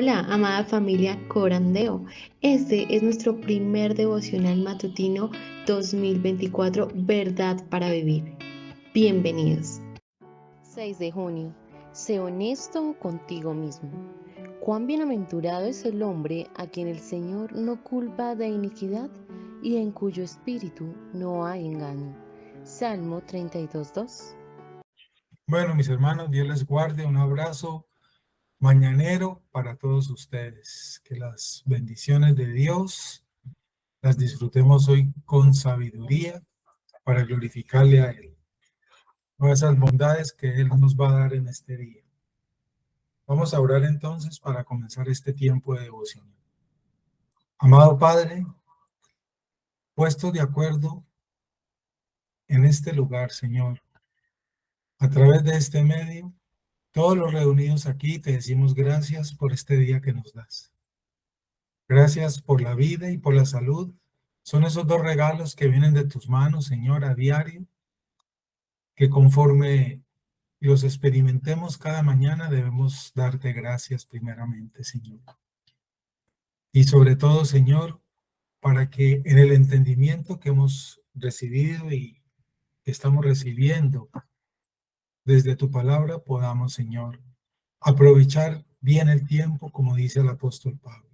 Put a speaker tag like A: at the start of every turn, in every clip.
A: Hola, amada familia Corandeo. Este es nuestro primer devocional matutino 2024, Verdad para Vivir. Bienvenidos. 6 de junio. Sé honesto contigo mismo. Cuán bienaventurado es el hombre a quien el Señor no culpa de iniquidad y en cuyo espíritu no hay engaño. Salmo 32:2.
B: Bueno, mis hermanos, Dios les guarde. Un abrazo mañanero para todos ustedes. Que las bendiciones de Dios las disfrutemos hoy con sabiduría para glorificarle a Él. Todas esas bondades que Él nos va a dar en este día. Vamos a orar entonces para comenzar este tiempo de devoción. Amado Padre, puestos de acuerdo en este lugar, Señor, a través de este medio, todos los reunidos aquí te decimos gracias por este día que nos das. Gracias por la vida y por la salud. Son esos dos regalos que vienen de tus manos, Señor, a diario, que conforme los experimentemos cada mañana debemos darte gracias primeramente, Señor. Y sobre todo, Señor, para que en el entendimiento que hemos recibido y que estamos recibiendo desde tu palabra podamos, Señor, aprovechar bien el tiempo, como dice el apóstol Pablo,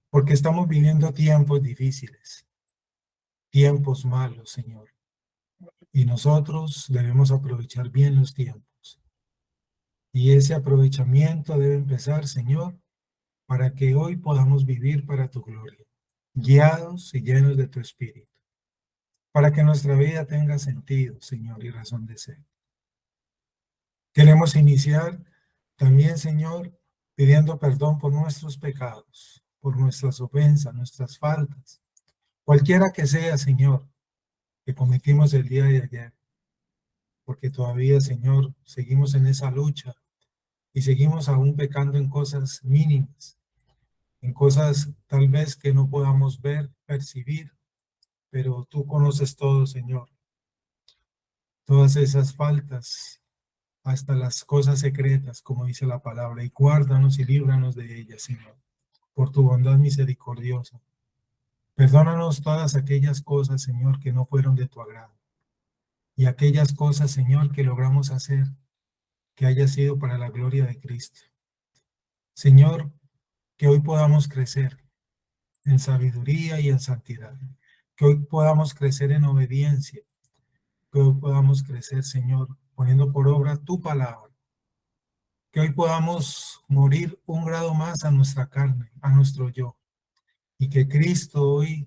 B: porque estamos viviendo tiempos difíciles, tiempos malos, Señor. Y nosotros debemos aprovechar bien los tiempos. Y ese aprovechamiento debe empezar, Señor, para que hoy podamos vivir para tu gloria, guiados y llenos de tu espíritu, para que nuestra vida tenga sentido, Señor, y razón de ser. Queremos iniciar también, Señor, pidiendo perdón por nuestros pecados, por nuestras ofensas, nuestras faltas, cualquiera que sea, Señor, que cometimos el día de ayer, porque todavía, Señor, seguimos en esa lucha y seguimos aún pecando en cosas mínimas, en cosas tal vez que no podamos ver, percibir, pero tú conoces todo, Señor. Todas esas faltas, hasta las cosas secretas, como dice la palabra, y guárdanos y líbranos de ellas, Señor, por tu bondad misericordiosa. Perdónanos todas aquellas cosas, Señor, que no fueron de tu agrado, y aquellas cosas, Señor, que logramos hacer, que haya sido para la gloria de Cristo. Señor, que hoy podamos crecer en sabiduría y en santidad. Que hoy podamos crecer en obediencia. Que hoy podamos crecer, Señor, poniendo por obra tu palabra. Que hoy podamos morir un grado más a nuestra carne, a nuestro yo. Y que Cristo hoy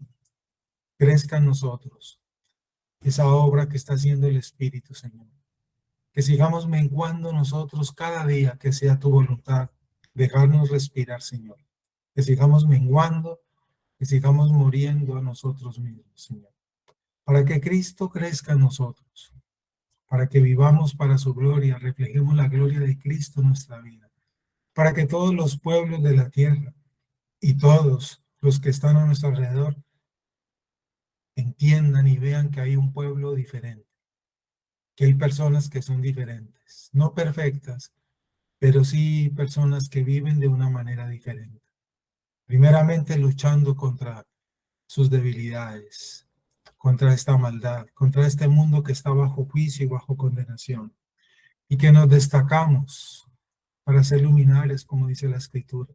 B: crezca en nosotros. Esa obra que está haciendo el Espíritu, Señor. Que sigamos menguando nosotros cada día, que sea tu voluntad. Dejarnos respirar, Señor. Que sigamos menguando, que sigamos muriendo a nosotros mismos, Señor. Para que Cristo crezca en nosotros, para que vivamos para su gloria, reflejemos la gloria de Cristo en nuestra vida, para que todos los pueblos de la tierra y todos los que están a nuestro alrededor entiendan y vean que hay un pueblo diferente, que hay personas que son diferentes, no perfectas, pero sí personas que viven de una manera diferente. Primeramente luchando contra sus debilidades, contra esta maldad, contra este mundo que está bajo juicio y bajo condenación, y que nos destacamos para ser luminares, como dice la Escritura,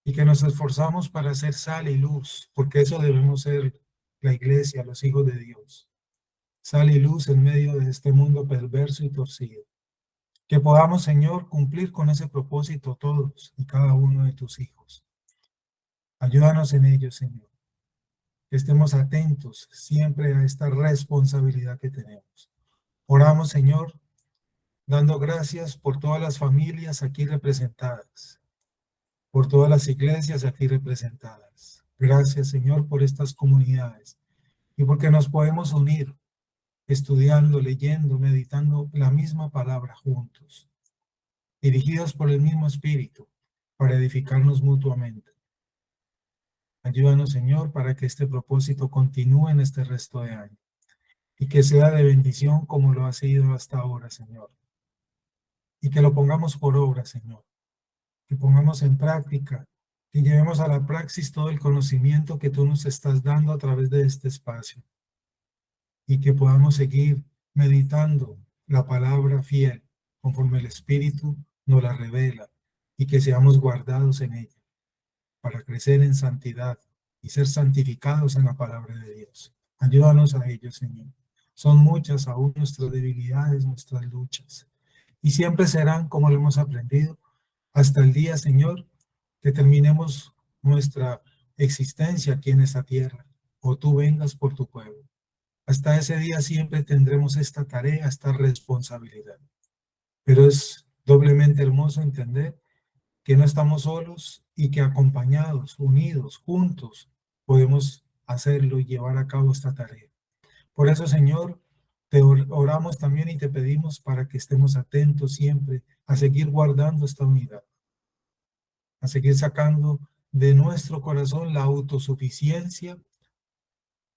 B: y que nos esforzamos para ser sal y luz, porque eso debemos ser la iglesia, los hijos de Dios, sal y luz en medio de este mundo perverso y torcido. Que podamos, Señor, cumplir con ese propósito todos y cada uno de tus hijos. Ayúdanos en ello, Señor. Que estemos atentos siempre a esta responsabilidad que tenemos. Oramos, Señor, dando gracias por todas las familias aquí representadas, por todas las iglesias aquí representadas. Gracias, Señor, por estas comunidades y porque nos podemos unir estudiando, leyendo, meditando la misma palabra juntos, dirigidos por el mismo Espíritu, para edificarnos mutuamente. Ayúdanos, Señor, para que este propósito continúe en este resto de año y que sea de bendición como lo ha sido hasta ahora, Señor. Y que lo pongamos por obra, Señor. que pongamos en práctica, que llevemos a la praxis todo el conocimiento que tú nos estás dando a través de este espacio y que podamos seguir meditando la palabra fiel conforme el Espíritu nos la revela y que seamos guardados en ella para crecer en santidad y ser santificados en la palabra de Dios. Ayúdanos a ello, Señor. Son muchas aún nuestras debilidades, nuestras luchas. Y siempre serán, como lo hemos aprendido, hasta el día, Señor, que terminemos nuestra existencia aquí en esta tierra, o tú vengas por tu pueblo. Hasta ese día siempre tendremos esta tarea, esta responsabilidad. Pero es doblemente hermoso entender que no estamos solos y que acompañados, unidos, juntos, podemos hacerlo y llevar a cabo esta tarea. Por eso, Señor, te oramos también y te pedimos para que estemos atentos siempre a seguir guardando esta unidad, a seguir sacando de nuestro corazón la autosuficiencia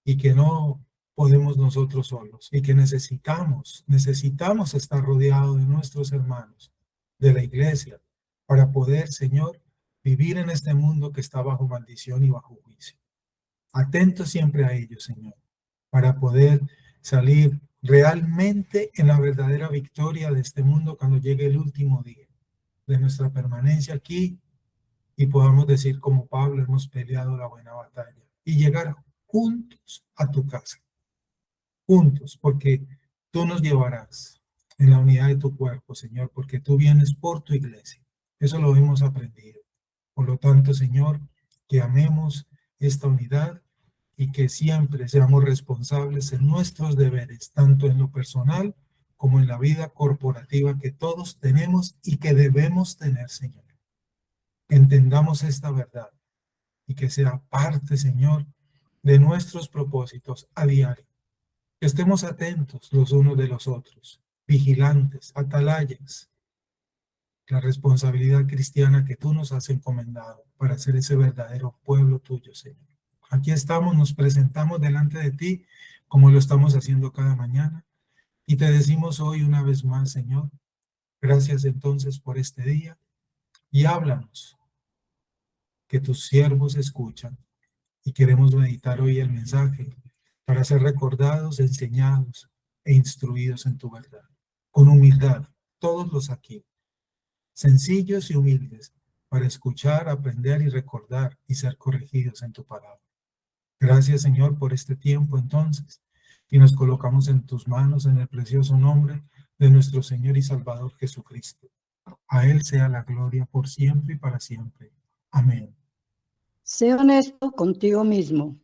B: y que no podemos nosotros solos y que necesitamos estar rodeados de nuestros hermanos, de la iglesia, para poder, Señor, vivir en este mundo que está bajo maldición y bajo juicio. Atentos siempre a ello, Señor, para poder salir realmente en la verdadera victoria de este mundo cuando llegue el último día de nuestra permanencia aquí y podamos decir como Pablo, hemos peleado la buena batalla y llegar juntos a tu casa, juntos, porque tú nos llevarás en la unidad de tu cuerpo, Señor, porque tú vienes por tu iglesia. Eso lo hemos aprendido. Por lo tanto, Señor, que amemos esta unidad y que siempre seamos responsables en nuestros deberes, tanto en lo personal como en la vida corporativa que todos tenemos y que debemos tener, Señor. Entendamos esta verdad y que sea parte, Señor, de nuestros propósitos a diario. Que estemos atentos los unos de los otros, vigilantes, atalayas, la responsabilidad cristiana que tú nos has encomendado para ser ese verdadero pueblo tuyo, Señor. Aquí estamos, nos presentamos delante de ti, como lo estamos haciendo cada mañana, y te decimos hoy una vez más, Señor, gracias entonces por este día, y háblanos, que tus siervos escuchan, y queremos meditar hoy el mensaje para ser recordados, enseñados e instruidos en tu verdad. Con humildad, todos los aquí, sencillos y humildes, para escuchar, aprender y recordar y ser corregidos en tu palabra. Gracias, Señor, por este tiempo entonces, y nos colocamos en tus manos en el precioso nombre de nuestro Señor y Salvador Jesucristo. A Él sea la gloria por siempre y para siempre. Amén.
C: Sé honesto contigo mismo.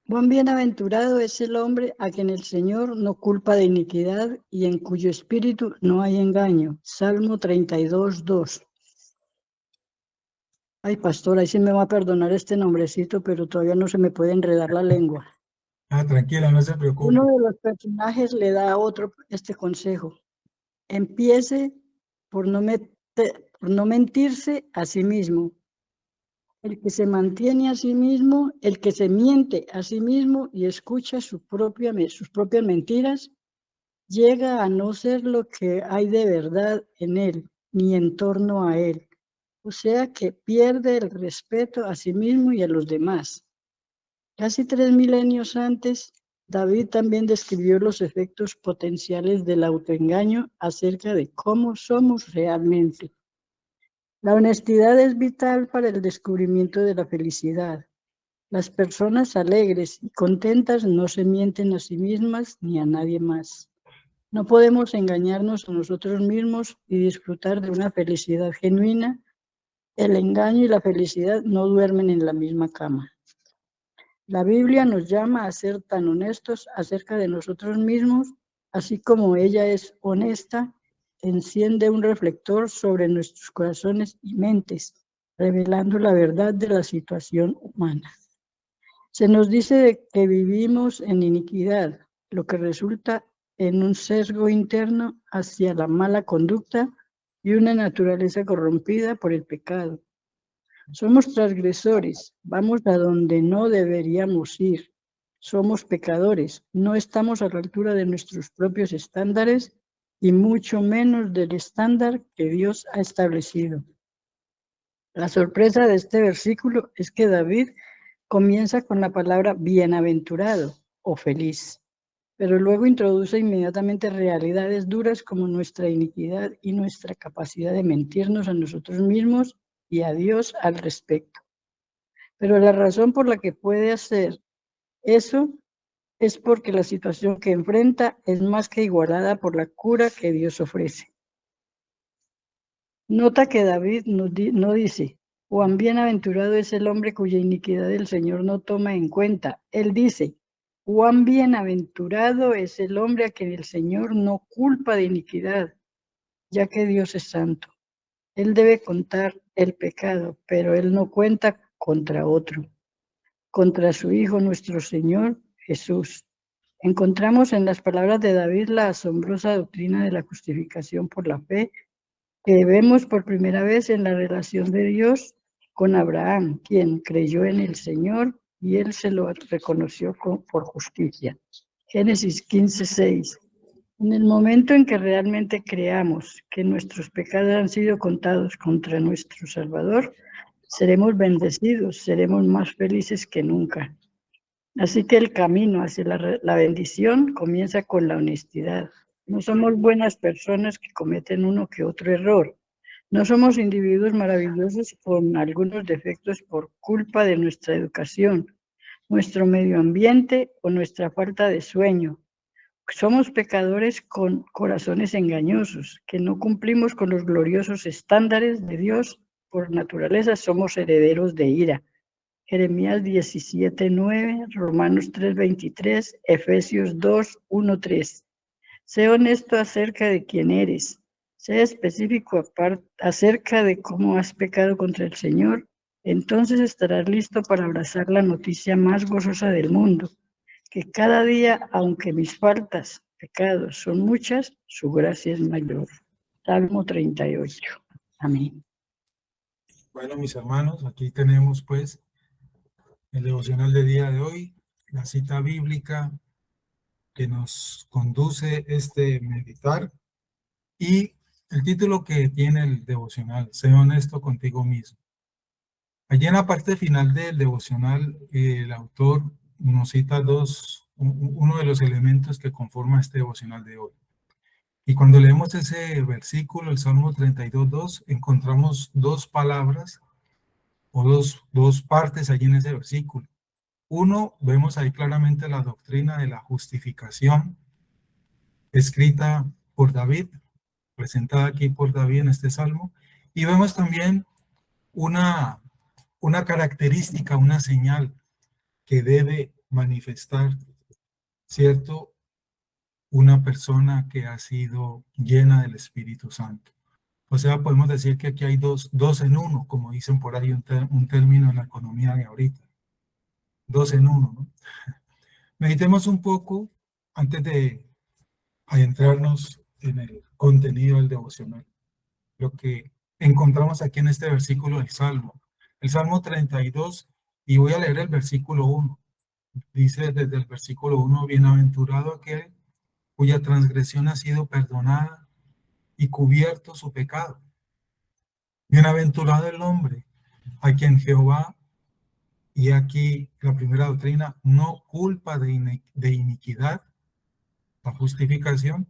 C: Buen bienaventurado es el hombre a quien el Señor no culpa de iniquidad y en cuyo espíritu no hay engaño. Salmo 32, 2. Ay, pastor, ahí sí me va a perdonar este nombrecito, pero todavía no se me puede enredar la lengua.
B: Tranquila, no se preocupe.
C: Uno de los personajes le da a otro este consejo. Empiece por no mentirse a sí mismo. El que se mantiene a sí mismo, el que se miente a sí mismo y escucha sus propias mentiras, llega a no ser lo que hay de verdad en él, ni en torno a él. O sea que pierde el respeto a sí mismo y a los demás. Casi 3 milenios antes, David también describió los efectos potenciales del autoengaño acerca de cómo somos realmente. La honestidad es vital para el descubrimiento de la felicidad. Las personas alegres y contentas no se mienten a sí mismas ni a nadie más. No podemos engañarnos a nosotros mismos y disfrutar de una felicidad genuina. El engaño y la felicidad no duermen en la misma cama. La Biblia nos llama a ser tan honestos acerca de nosotros mismos, así como ella es honesta. Enciende un reflector sobre nuestros corazones y mentes, revelando la verdad de la situación humana. Se nos dice que vivimos en iniquidad, lo que resulta en un sesgo interno hacia la mala conducta y una naturaleza corrompida por el pecado. Somos transgresores, vamos a donde no deberíamos ir. Somos pecadores, no estamos a la altura de nuestros propios estándares y mucho menos del estándar que Dios ha establecido. La sorpresa de este versículo es que David comienza con la palabra bienaventurado o feliz, pero luego introduce inmediatamente realidades duras como nuestra iniquidad y nuestra capacidad de mentirnos a nosotros mismos y a Dios al respecto. Pero la razón por la que puede hacer eso es porque la situación que enfrenta es más que igualada por la cura que Dios ofrece. Nota que David no dice, cuán bienaventurado es el hombre cuya iniquidad el Señor no toma en cuenta. Él dice, cuán bienaventurado es el hombre a quien el Señor no culpa de iniquidad, ya que Dios es santo. Él debe contar el pecado, pero él no cuenta contra otro, contra su Hijo nuestro Señor Jesús. Encontramos en las palabras de David la asombrosa doctrina de la justificación por la fe que vemos por primera vez en la relación de Dios con Abraham, quien creyó en el Señor y él se lo reconoció por justicia. Génesis 15:6. En el momento en que realmente creamos que nuestros pecados han sido contados contra nuestro Salvador, seremos bendecidos, seremos más felices que nunca. Así que el camino hacia la bendición comienza con la honestidad. No somos buenas personas que cometen uno que otro error. No somos individuos maravillosos con algunos defectos por culpa de nuestra educación, nuestro medio ambiente o nuestra falta de sueño. Somos pecadores con corazones engañosos, que no cumplimos con los gloriosos estándares de Dios. Por naturaleza somos herederos de ira. Jeremías 17:9, Romanos 3:23, Efesios 2:1-3. Sé honesto acerca de quién eres. Sé específico acerca de cómo has pecado contra el Señor. Entonces estarás listo para abrazar la noticia más gozosa del mundo, que cada día, aunque mis faltas, pecados son muchas, su gracia es mayor. Salmo 38. Amén.
B: Bueno, mis hermanos, aquí tenemos pues el devocional de día de hoy, la cita bíblica que nos conduce meditar y el título que tiene el devocional, sé honesto contigo mismo. Allí en la parte final del devocional, el autor nos cita uno de los elementos que conforma este devocional de hoy. Y cuando leemos ese versículo, el Salmo 32:2, encontramos dos palabras o dos partes allí en ese versículo. Uno, vemos ahí claramente la doctrina de la justificación, escrita por David, presentada aquí por David en este salmo, y vemos también una característica, una señal que debe manifestar, ¿cierto? Una persona que ha sido llena del Espíritu Santo. O sea, podemos decir que aquí hay dos en uno, como dicen por ahí un término en la economía de ahorita. Dos en uno, ¿no? Meditemos un poco antes de adentrarnos en el contenido del devocional. Lo que encontramos aquí en este versículo del Salmo. El Salmo 32, y voy a leer el versículo 1. Dice desde el versículo 1, bienaventurado aquel cuya transgresión ha sido perdonada y cubierto su pecado. Bienaventurado el hombre a quien Jehová, y aquí la primera doctrina, no culpa de iniquidad, la justificación,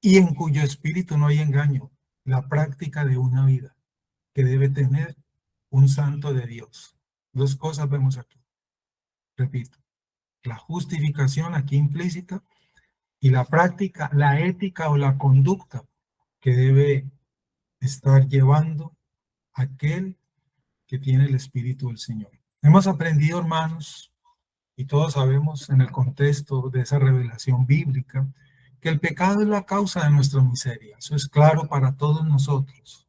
B: y en cuyo espíritu no hay engaño, la práctica de una vida que debe tener un santo de Dios. Dos cosas vemos aquí. Repito, la justificación aquí implícita y la práctica, la ética o la conducta que debe estar llevando aquel que tiene el Espíritu del Señor. Hemos aprendido, hermanos, y todos sabemos en el contexto de esa revelación bíblica, que el pecado es la causa de nuestra miseria. Eso es claro para todos nosotros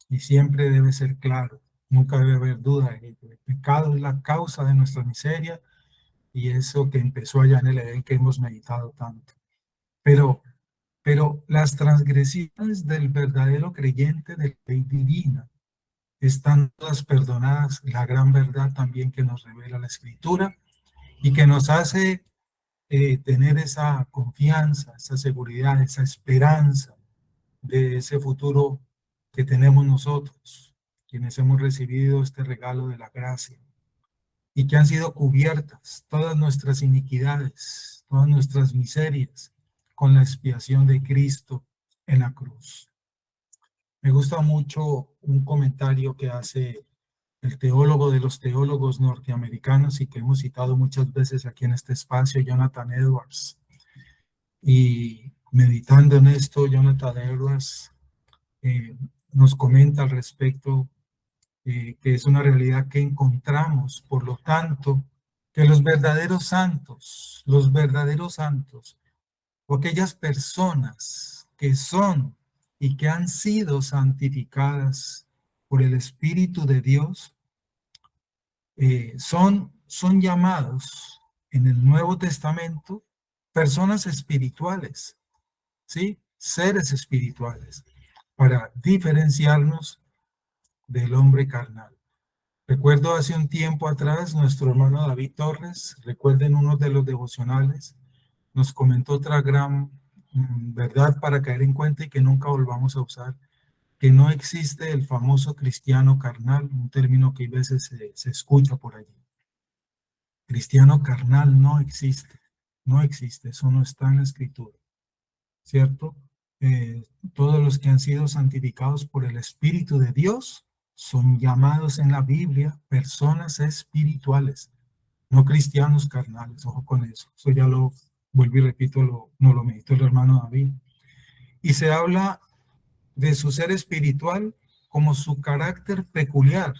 B: y siempre debe ser claro. Nunca debe haber duda de ello. El pecado es la causa de nuestra miseria y eso que empezó allá en el Edén que hemos meditado tanto. Pero las transgresiones del verdadero creyente de la ley divina están todas perdonadas, la gran verdad también que nos revela la Escritura y que nos hace tener esa confianza, esa seguridad, esa esperanza de ese futuro que tenemos nosotros. quienes hemos recibido este regalo de la gracia y que han sido cubiertas todas nuestras iniquidades, todas nuestras miserias con la expiación de Cristo en la cruz. Me gusta mucho un comentario que hace el teólogo de los teólogos norteamericanos y que hemos citado muchas veces aquí en este espacio, Jonathan Edwards. Y meditando en esto, Jonathan Edwards nos comenta al respecto que es una realidad que encontramos, por lo tanto, que los verdaderos santos, o aquellas personas que son y que han sido santificadas por el Espíritu de Dios, son llamados en el Nuevo Testamento personas espirituales, ¿sí? Seres espirituales, para diferenciarnos del hombre carnal. Recuerdo hace un tiempo atrás, nuestro hermano David Torres, recuerden uno de los devocionales, nos comentó otra gran verdad para caer en cuenta y que nunca volvamos a usar, que no existe el famoso cristiano carnal, un término que a veces se escucha por allí. Cristiano carnal no existe, eso no está en la Escritura, ¿cierto? Todos los que han sido santificados por el Espíritu de Dios son llamados en la Biblia personas espirituales, no cristianos carnales, ojo con eso. Eso ya lo vuelvo y repito, no lo meditó el hermano David. Y se habla de su ser espiritual como su carácter peculiar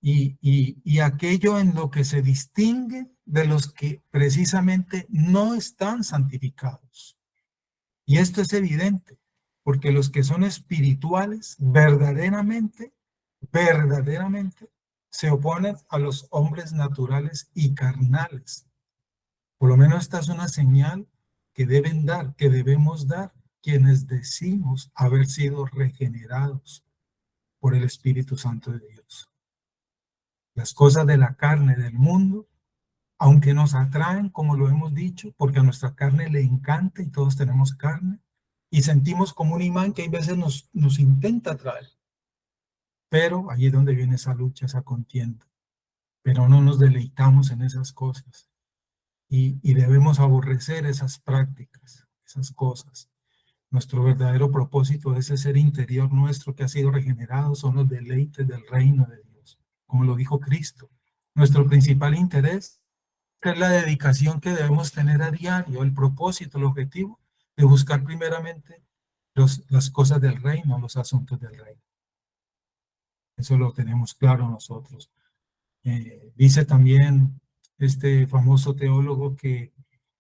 B: y aquello en lo que se distingue de los que precisamente no están santificados. Y esto es evidente, porque los que son espirituales verdaderamente se oponen a los hombres naturales y carnales. Por lo menos esta es una señal que debemos dar quienes decimos haber sido regenerados por el Espíritu Santo de Dios. Las cosas de la carne del mundo, aunque nos atraen, como lo hemos dicho, porque a nuestra carne le encanta y todos tenemos carne, y sentimos como un imán que a veces nos intenta atraer. Pero ahí es donde viene esa lucha, esa contienda. Pero no nos deleitamos en esas cosas. Y debemos aborrecer esas prácticas, esas cosas. Nuestro verdadero propósito de ese ser interior nuestro que ha sido regenerado son los deleites del reino de Dios, como lo dijo Cristo. Nuestro principal interés es la dedicación que debemos tener a diario, el propósito, el objetivo de buscar primeramente las cosas del reino, los asuntos del reino. Eso lo tenemos claro nosotros. Dice también este famoso teólogo que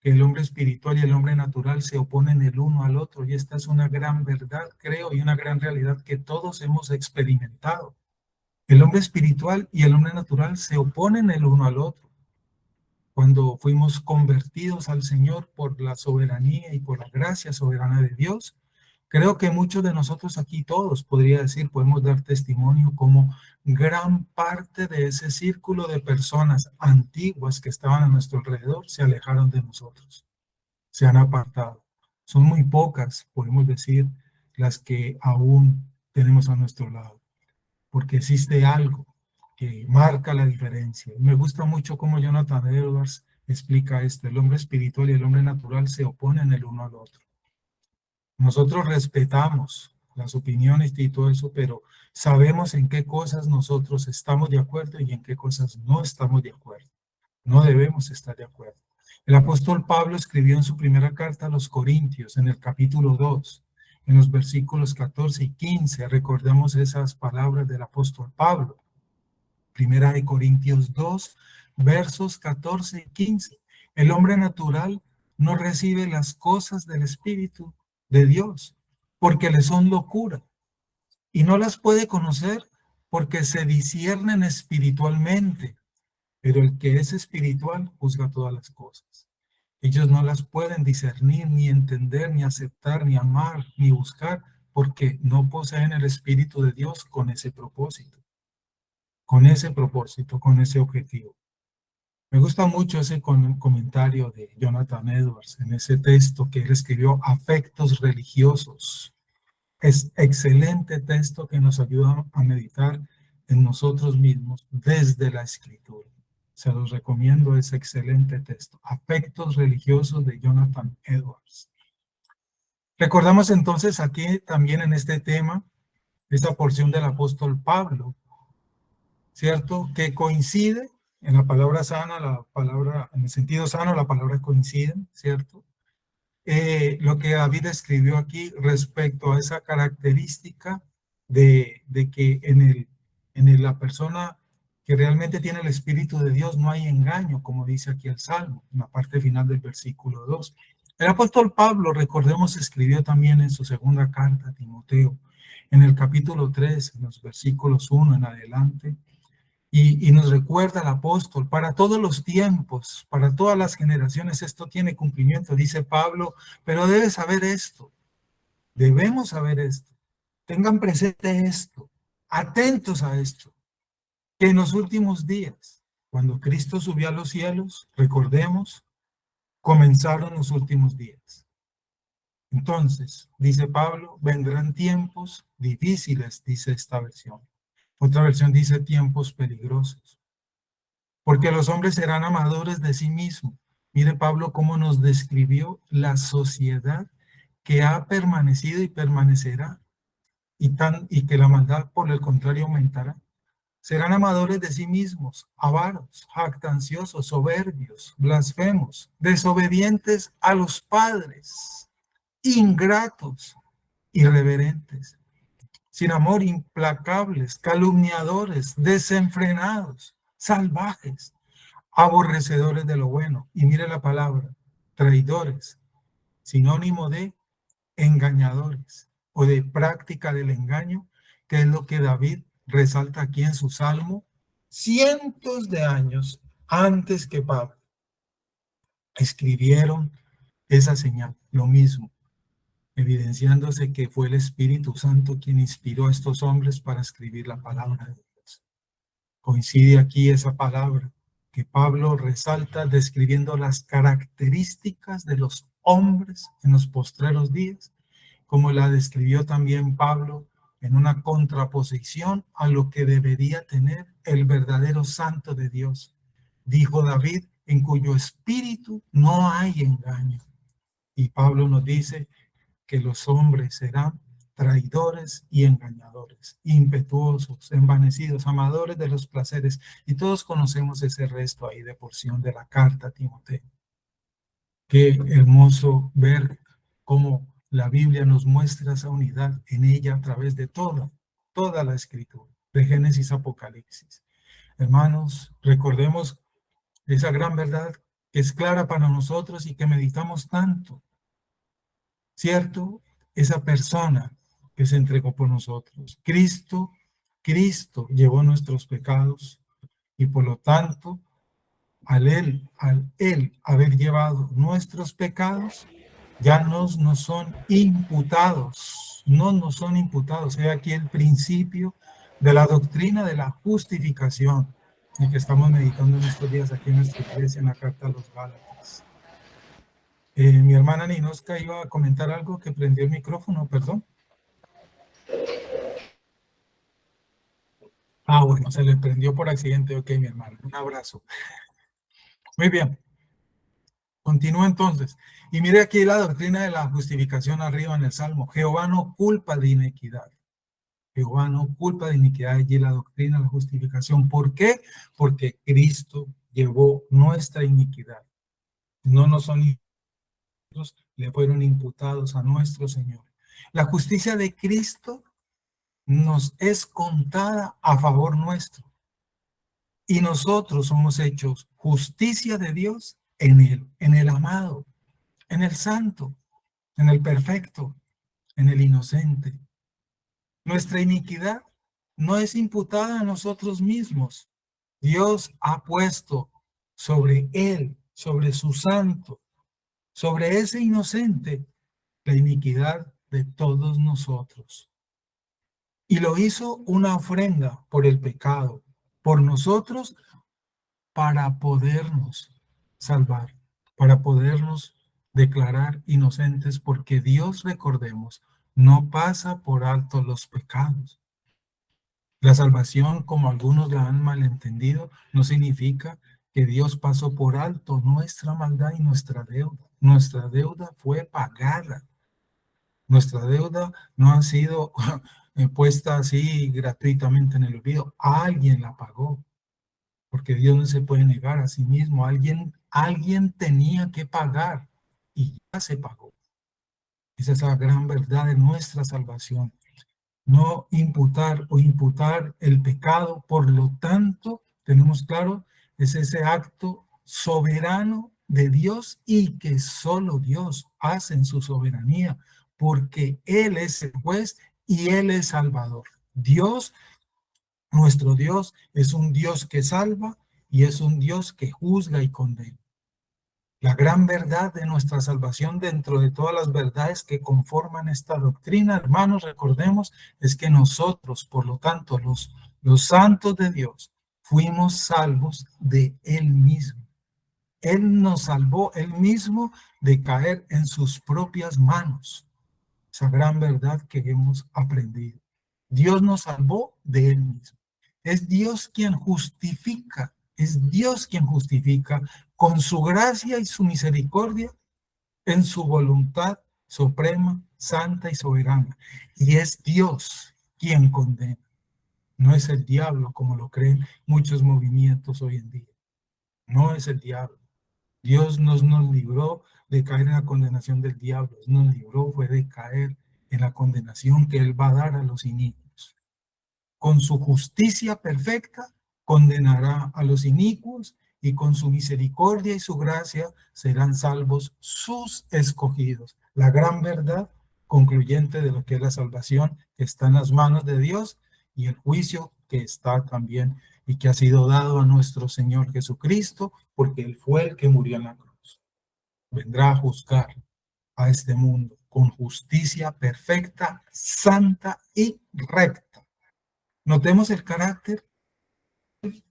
B: el hombre espiritual y el hombre natural se oponen el uno al otro, y esta es una gran verdad, creo, y una gran realidad que todos hemos experimentado. El hombre espiritual y el hombre natural se oponen el uno al otro. Cuando fuimos convertidos al Señor por la soberanía y por la gracia soberana de Dios, creo que muchos de nosotros aquí, todos, podría decir, podemos dar testimonio como gran parte de ese círculo de personas antiguas que estaban a nuestro alrededor se alejaron de nosotros, se han apartado. Son muy pocas, podemos decir, las que aún tenemos a nuestro lado, porque existe algo que marca la diferencia. Me gusta mucho cómo Jonathan Edwards explica esto. El hombre espiritual y el hombre natural se oponen el uno al otro. Nosotros respetamos las opiniones y todo eso, pero sabemos en qué cosas nosotros estamos de acuerdo y en qué cosas no estamos de acuerdo. No debemos estar de acuerdo. El apóstol Pablo escribió en su primera carta a los Corintios, en el capítulo 2, en los versículos 14 y 15, recordemos esas palabras del apóstol Pablo. Primera de Corintios 2, versos 14 y 15. El hombre natural no recibe las cosas del Espíritu de Dios, porque le son locura, y no las puede conocer porque se disciernen espiritualmente, pero el que es espiritual juzga todas las cosas. Ellos no las pueden discernir, ni entender, ni aceptar, ni amar, ni buscar, porque no poseen el Espíritu de Dios con ese propósito, con ese objetivo. Me gusta mucho ese comentario de Jonathan Edwards en ese texto que él escribió, Afectos Religiosos. Es excelente texto que nos ayuda a meditar en nosotros mismos desde la Escritura. Se los recomiendo, es excelente texto. Afectos religiosos de Jonathan Edwards. Recordamos entonces aquí también en este tema esa porción del apóstol Pablo, ¿cierto? Que coincide en la palabra sana, en el sentido sano, la palabra coincide, ¿cierto? Lo que David escribió aquí respecto a esa característica de que en la persona que realmente tiene el Espíritu de Dios no hay engaño, como dice aquí el Salmo, en la parte final del versículo 2. El apóstol Pablo, recordemos, escribió también en su segunda carta a Timoteo, en el capítulo 3, en los versículos 1 en adelante, y nos recuerda el apóstol, para todos los tiempos, para todas las generaciones, esto tiene cumplimiento, dice Pablo, pero debes saber esto, debemos saber esto, tengan presente esto, atentos a esto, que en los últimos días, cuando Cristo subió a los cielos, recordemos, comenzaron los últimos días. Entonces, dice Pablo, vendrán tiempos difíciles, dice esta versión. Otra versión dice tiempos peligrosos. Porque los hombres serán amadores de sí mismos. Mire Pablo cómo nos describió la sociedad que ha permanecido y permanecerá, y que la maldad por el contrario aumentará. Serán amadores de sí mismos, avaros, jactanciosos, soberbios, blasfemos, desobedientes a los padres, ingratos, irreverentes, sin amor, implacables, calumniadores, desenfrenados, salvajes, aborrecedores de lo bueno. Y mire la palabra, traidores, sinónimo de engañadores o de práctica del engaño, que es lo que David resalta aquí en su salmo, cientos de años antes que Pablo escribieron esa señal, lo mismo, evidenciándose que fue el Espíritu Santo quien inspiró a estos hombres para escribir la palabra de Dios. Coincide aquí esa palabra que Pablo resalta describiendo las características de los hombres en los postreros días, como la describió también Pablo en una contraposición a lo que debería tener el verdadero santo de Dios. Dijo David, en cuyo espíritu no hay engaño. Y Pablo nos dice que los hombres serán traidores y engañadores, impetuosos, envanecidos, amadores de los placeres. Y todos conocemos ese resto ahí de porción de la carta a Timoteo. Qué hermoso ver cómo la Biblia nos muestra esa unidad en ella a través de toda la escritura, de Génesis a Apocalipsis. Hermanos, recordemos esa gran verdad que es clara para nosotros y que meditamos tanto, ¿cierto? Esa persona que se entregó por nosotros. Cristo llevó nuestros pecados y por lo tanto, al él haber llevado nuestros pecados, ya no nos son imputados, no nos son imputados. He aquí el principio de la doctrina de la justificación, en que estamos meditando en estos días aquí en nuestra iglesia, en la carta a los Gálatas. Mi hermana Ninoska iba a comentar algo, que prendió el micrófono, perdón. Bueno, se le prendió por accidente. Ok, mi hermana, un abrazo. Muy bien. Continúa entonces. Y mire aquí la doctrina de la justificación arriba en el Salmo. Jehová no culpa de iniquidad. Jehová no culpa de iniquidad. Allí la doctrina de la justificación. ¿Por qué? Porque Cristo llevó nuestra iniquidad. No nos son imputados, le fueron imputados a nuestro Señor. La justicia de Cristo nos es contada a favor nuestro. Y nosotros somos hechos justicia de Dios en el amado, en el santo, en el perfecto, en el inocente. Nuestra iniquidad no es imputada a nosotros mismos. Dios ha puesto sobre él, sobre su santo, sobre ese inocente, la iniquidad de todos nosotros. Y lo hizo una ofrenda por el pecado, por nosotros, para podernos salvar, para podernos declarar inocentes, porque Dios, recordemos, no pasa por alto los pecados. La salvación, como algunos la han malentendido, no significa que Dios pasó por alto nuestra maldad y nuestra deuda. Nuestra deuda fue pagada. Nuestra deuda no ha sido puesta así gratuitamente en el olvido. Alguien la pagó, porque Dios no se puede negar a sí mismo. Alguien tenía que pagar y ya se pagó. Esa es la gran verdad de nuestra salvación. No imputar o imputar el pecado, por lo tanto, tenemos claro, es ese acto soberano de Dios y que solo Dios hace en su soberanía, porque Él es el juez y Él es salvador. Dios, nuestro Dios, es un Dios que salva y es un Dios que juzga y condena. La gran verdad de nuestra salvación, dentro de todas las verdades que conforman esta doctrina, hermanos, recordemos, es que nosotros, por lo tanto, los santos de Dios, fuimos salvos de Él mismo. Él nos salvó Él mismo de caer en sus propias manos. Esa gran verdad que hemos aprendido. Dios nos salvó de Él mismo. Es Dios quien justifica. Es Dios quien justifica con su gracia y su misericordia en su voluntad suprema, santa y soberana. Y es Dios quien condena. No es el diablo, como lo creen muchos movimientos hoy en día. No es el diablo. Dios nos libró de caer en la condenación del diablo. Nos libró fue de caer en la condenación que Él va a dar a los inicuos. Con su justicia perfecta condenará a los inicuos y con su misericordia y su gracia serán salvos sus escogidos. La gran verdad concluyente de lo que es la salvación que está en las manos de Dios y el juicio que está también y que ha sido dado a nuestro Señor Jesucristo, porque Él fue el que murió en la cruz. Vendrá a juzgar a este mundo con justicia perfecta, santa y recta. Notemos el carácter,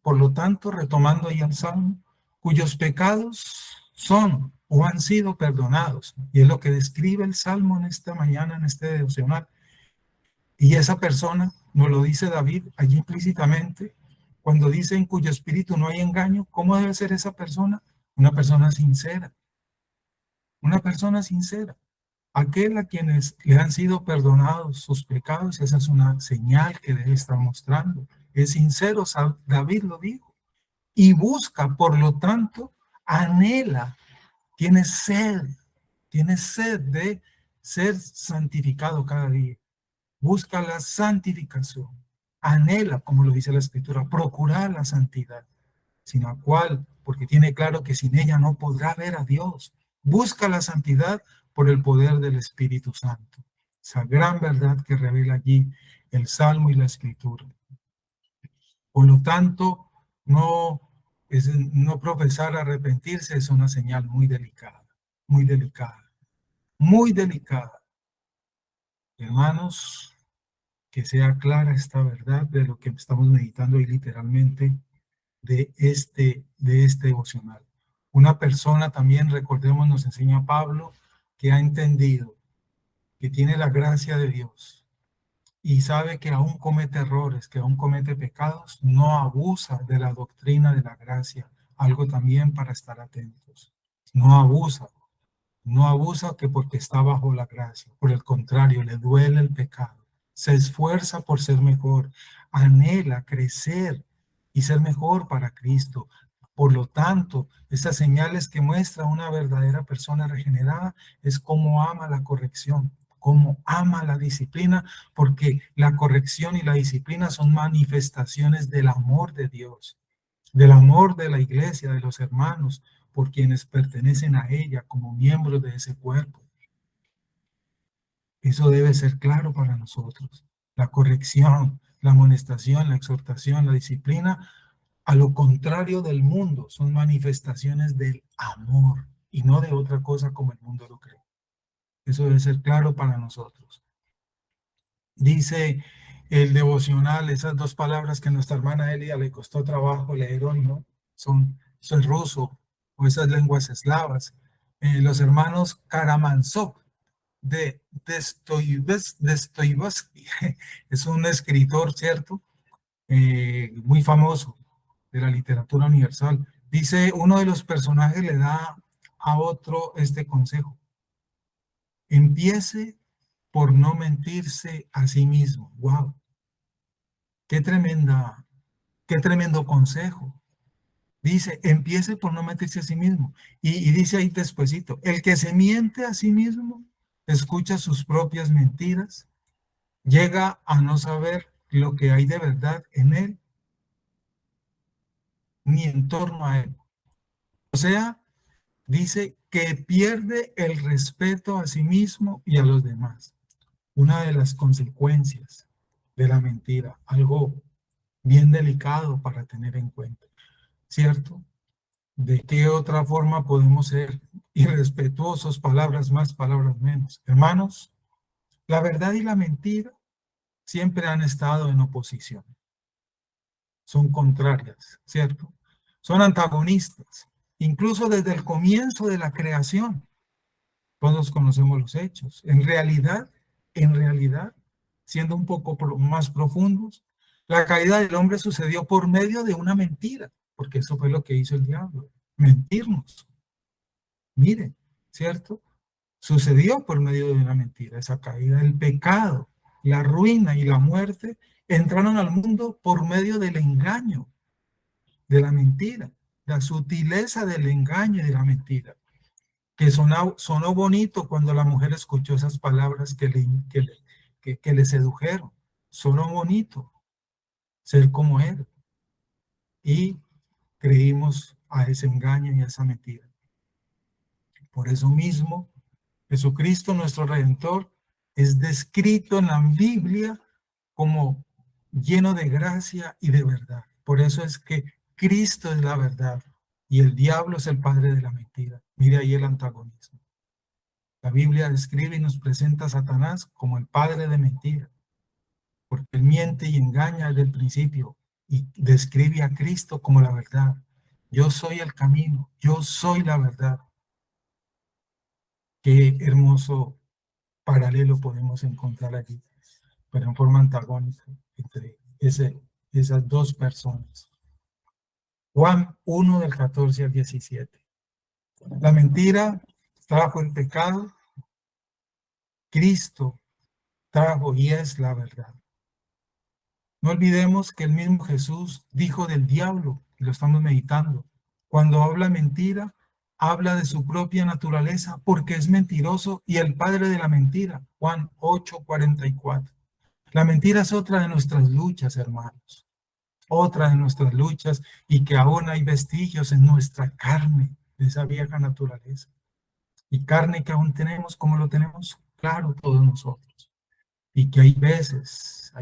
B: por lo tanto, retomando ahí el Salmo, cuyos pecados son o han sido perdonados. Y es lo que describe el Salmo en esta mañana, en este devocional. Y esa persona, nos lo dice David allí implícitamente, cuando dice en cuyo espíritu no hay engaño. ¿Cómo debe ser esa persona? Una persona sincera. Una persona sincera. Aquel a quienes le han sido perdonados sus pecados, esa es una señal que debe estar mostrando. Es sincero, David lo dijo. Y busca, por lo tanto, anhela, tiene sed de ser santificado cada día. Busca la santificación. Anhela, como lo dice la Escritura, procurar la santidad, sin la cual, porque tiene claro que sin ella no podrá ver a Dios. Busca la santidad por el poder del Espíritu Santo. Esa gran verdad que revela allí el Salmo y la Escritura. Por lo tanto, no profesar arrepentirse es una señal muy delicada, muy delicada, muy delicada. Hermanos, que sea clara esta verdad de lo que estamos meditando y literalmente de este devocional. Una persona también, recordemos, nos enseña Pablo, que ha entendido que tiene la gracia de Dios y sabe que aún comete errores, que aún comete pecados, no abusa de la doctrina de la gracia. Algo también para estar atentos. No abusa. No abusa que porque está bajo la gracia. Por el contrario, le duele el pecado. Se esfuerza por ser mejor. Anhela crecer y ser mejor para Cristo. Por lo tanto, esas señales que muestra una verdadera persona regenerada es cómo ama la corrección, cómo ama la disciplina, porque la corrección y la disciplina son manifestaciones del amor de Dios, del amor de la iglesia, de los hermanos, por quienes pertenecen a ella como miembros de ese cuerpo. Eso debe ser claro para nosotros. La corrección, la amonestación, la exhortación, la disciplina, a lo contrario del mundo, son manifestaciones del amor y no de otra cosa como el mundo lo cree. Eso debe ser claro para nosotros. Dice el devocional, esas dos palabras que a nuestra hermana Elia le costó trabajo leer hoy, ¿no? Son ruso o esas lenguas eslavas. Los hermanos Karamazov de Dostoyevsky. Es un escritor, ¿cierto? Muy famoso de la literatura universal. Dice, uno de los personajes le da a otro este consejo: empiece por no mentirse a sí mismo. ¡Wow! ¡Qué tremendo consejo! Dice, empiece por no mentirse a sí mismo. Y dice ahí despuesito, el que se miente a sí mismo, escucha sus propias mentiras, llega a no saber lo que hay de verdad en él, ni en torno a él. O sea, dice que pierde el respeto a sí mismo y a los demás. Una de las consecuencias de la mentira, algo bien delicado para tener en cuenta, ¿cierto? ¿De qué otra forma podemos ser irrespetuosos? Palabras más, palabras menos. Hermanos, la verdad y la mentira siempre han estado en oposición. Son contrarias, ¿cierto? Son antagonistas. Incluso desde el comienzo de la creación, todos conocemos los hechos. En realidad, siendo un poco más profundos, la caída del hombre sucedió por medio de una mentira, porque eso fue lo que hizo el diablo, mentirnos. Mire, ¿cierto? Sucedió por medio de una mentira, esa caída. El pecado, la ruina y la muerte entraron al mundo por medio del engaño, de la mentira, la sutileza del engaño y de la mentira, que sonó bonito cuando la mujer escuchó esas palabras que le sedujeron. Sonó bonito ser como él. Y creímos a ese engaño y a esa mentira. Por eso mismo, Jesucristo, nuestro Redentor, es descrito en la Biblia como lleno de gracia y de verdad. Por eso es que Cristo es la verdad y el diablo es el padre de la mentira. Mire ahí el antagonismo. La Biblia describe y nos presenta a Satanás como el padre de mentira, porque él miente y engaña desde el principio y describe a Cristo como la verdad. Yo soy el camino, yo soy la verdad. Qué hermoso paralelo podemos encontrar aquí, pero en forma antagónica entre esas dos personas. Juan 1 del 14 al 17. La mentira trajo el pecado, Cristo trajo y es la verdad. No olvidemos que el mismo Jesús dijo del diablo, y lo estamos meditando, cuando habla mentira, habla de su propia naturaleza porque es mentiroso y el padre de la mentira. Juan 8:44. La mentira es otra de nuestras luchas, hermanos. Otra de nuestras luchas, y que aún hay vestigios en nuestra carne de esa vieja naturaleza. Y carne que aún tenemos, como lo tenemos claro todos nosotros. Y que hay veces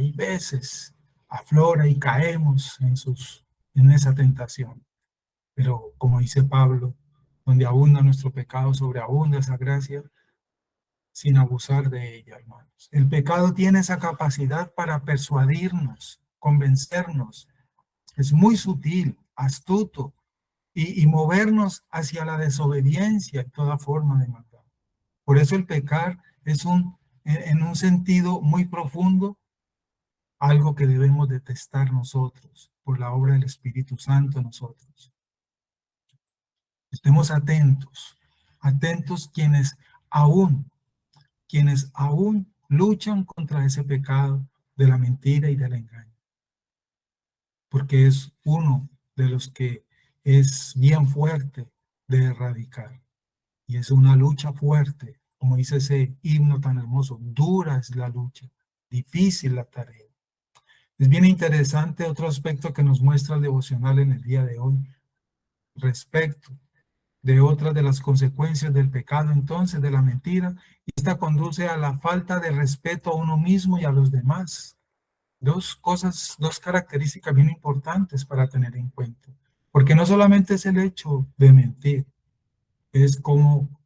B: aflora y caemos en esa tentación. Pero como dice Pablo, donde abunda nuestro pecado, sobreabunda esa gracia, sin abusar de ella, hermanos. El pecado tiene esa capacidad para persuadirnos, convencernos. Es muy sutil, astuto, y movernos hacia la desobediencia y toda forma de maldad. Por eso el pecar es en un sentido muy profundo, algo que debemos detestar nosotros por la obra del Espíritu Santo en nosotros. Estemos atentos quienes aún luchan contra ese pecado de la mentira y del engaño. Porque es uno de los que es bien fuerte de erradicar. Y es una lucha fuerte, como dice ese himno tan hermoso, dura es la lucha, difícil la tarea. Es bien interesante otro aspecto que nos muestra el devocional en el día de hoy, respecto de otras de las consecuencias del pecado, entonces, de la mentira, y esta conduce a la falta de respeto a uno mismo y a los demás. Dos características bien importantes para tener en cuenta, porque no solamente es el hecho de mentir, es como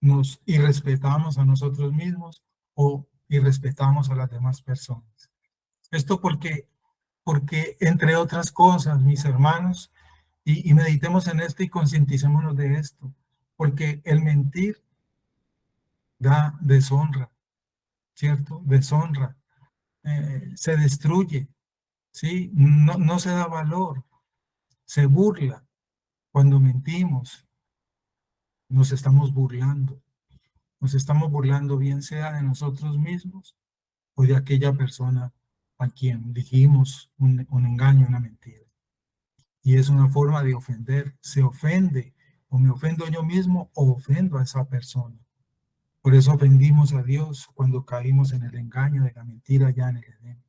B: nos irrespetamos a nosotros mismos o irrespetamos a las demás personas. Esto porque entre otras cosas, mis hermanos, y meditemos en esto y concienticémonos de esto, porque el mentir da deshonra, ¿cierto? Deshonra, se destruye, ¿sí? No se da valor, se burla. Cuando mentimos, nos estamos burlando. Nos estamos burlando bien sea de nosotros mismos o de aquella persona a quien dijimos un engaño, una mentira. Y es una forma de ofender. Se ofende, o me ofendo yo mismo o ofendo a esa persona. Por eso ofendimos a Dios cuando caímos en el engaño de la mentira ya en el Edén.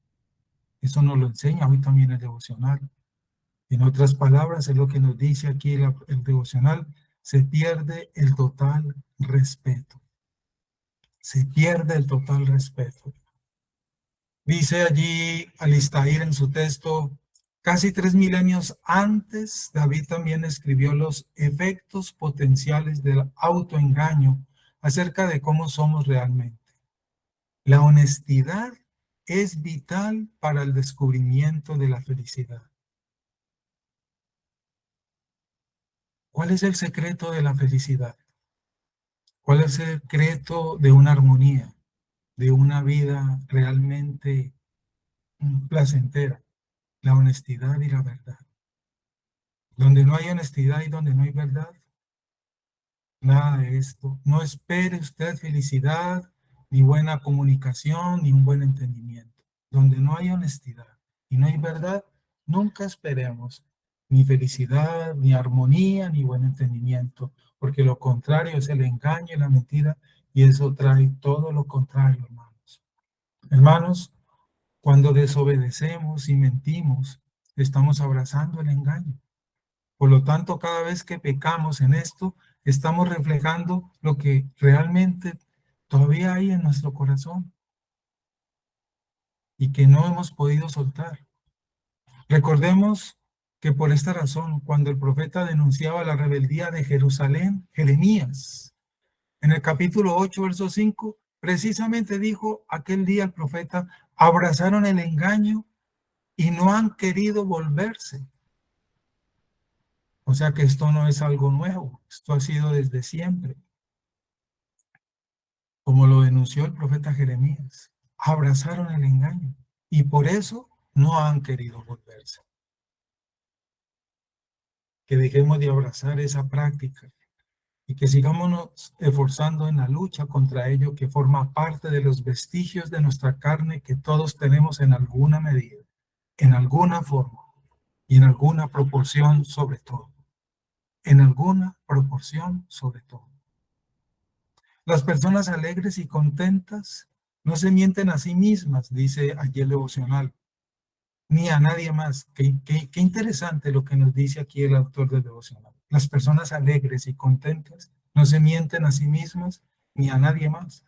B: Eso nos lo enseña hoy también el devocional. En otras palabras, es lo que nos dice aquí el devocional, se pierde el total respeto. Se pierde el total respeto. Dice allí Alistair en su texto, casi 3 milenios antes, David también escribió los efectos potenciales del autoengaño acerca de cómo somos realmente. La honestidad es vital para el descubrimiento de la felicidad. ¿Cuál es el secreto de la felicidad? ¿Cuál es el secreto de una armonía, de una vida realmente placentera? La honestidad y la verdad. Donde no hay honestidad y donde no hay verdad, nada de esto. No espere usted felicidad, ni buena comunicación, ni un buen entendimiento. Donde no hay honestidad y no hay verdad, nunca esperemos ni felicidad, ni armonía, ni buen entendimiento, porque lo contrario es el engaño y la mentira, y eso trae todo lo contrario, hermanos. Hermanos, cuando desobedecemos y mentimos, estamos abrazando el engaño. Por lo tanto, cada vez que pecamos en esto, estamos reflejando lo que realmente todavía hay en nuestro corazón y que no hemos podido soltar. Recordemos que por esta razón, cuando el profeta denunciaba la rebeldía de Jerusalén, Jeremías, en el capítulo 8, verso 5, precisamente dijo aquel día el profeta, abrazaron el engaño y no han querido volverse. O sea que esto no es algo nuevo, esto ha sido desde siempre. Como lo denunció el profeta Jeremías, abrazaron el engaño y por eso no han querido volverse. Que dejemos de abrazar esa práctica y que sigamos esforzando en la lucha contra ello que forma parte de los vestigios de nuestra carne que todos tenemos en alguna medida, en alguna forma y en alguna proporción sobre todo. En alguna proporción sobre todo. Las personas alegres y contentas no se mienten a sí mismas, dice allí el devocional, ni a nadie más. Qué interesante lo que nos dice aquí el autor del devocional. Las personas alegres y contentas no se mienten a sí mismas ni a nadie más.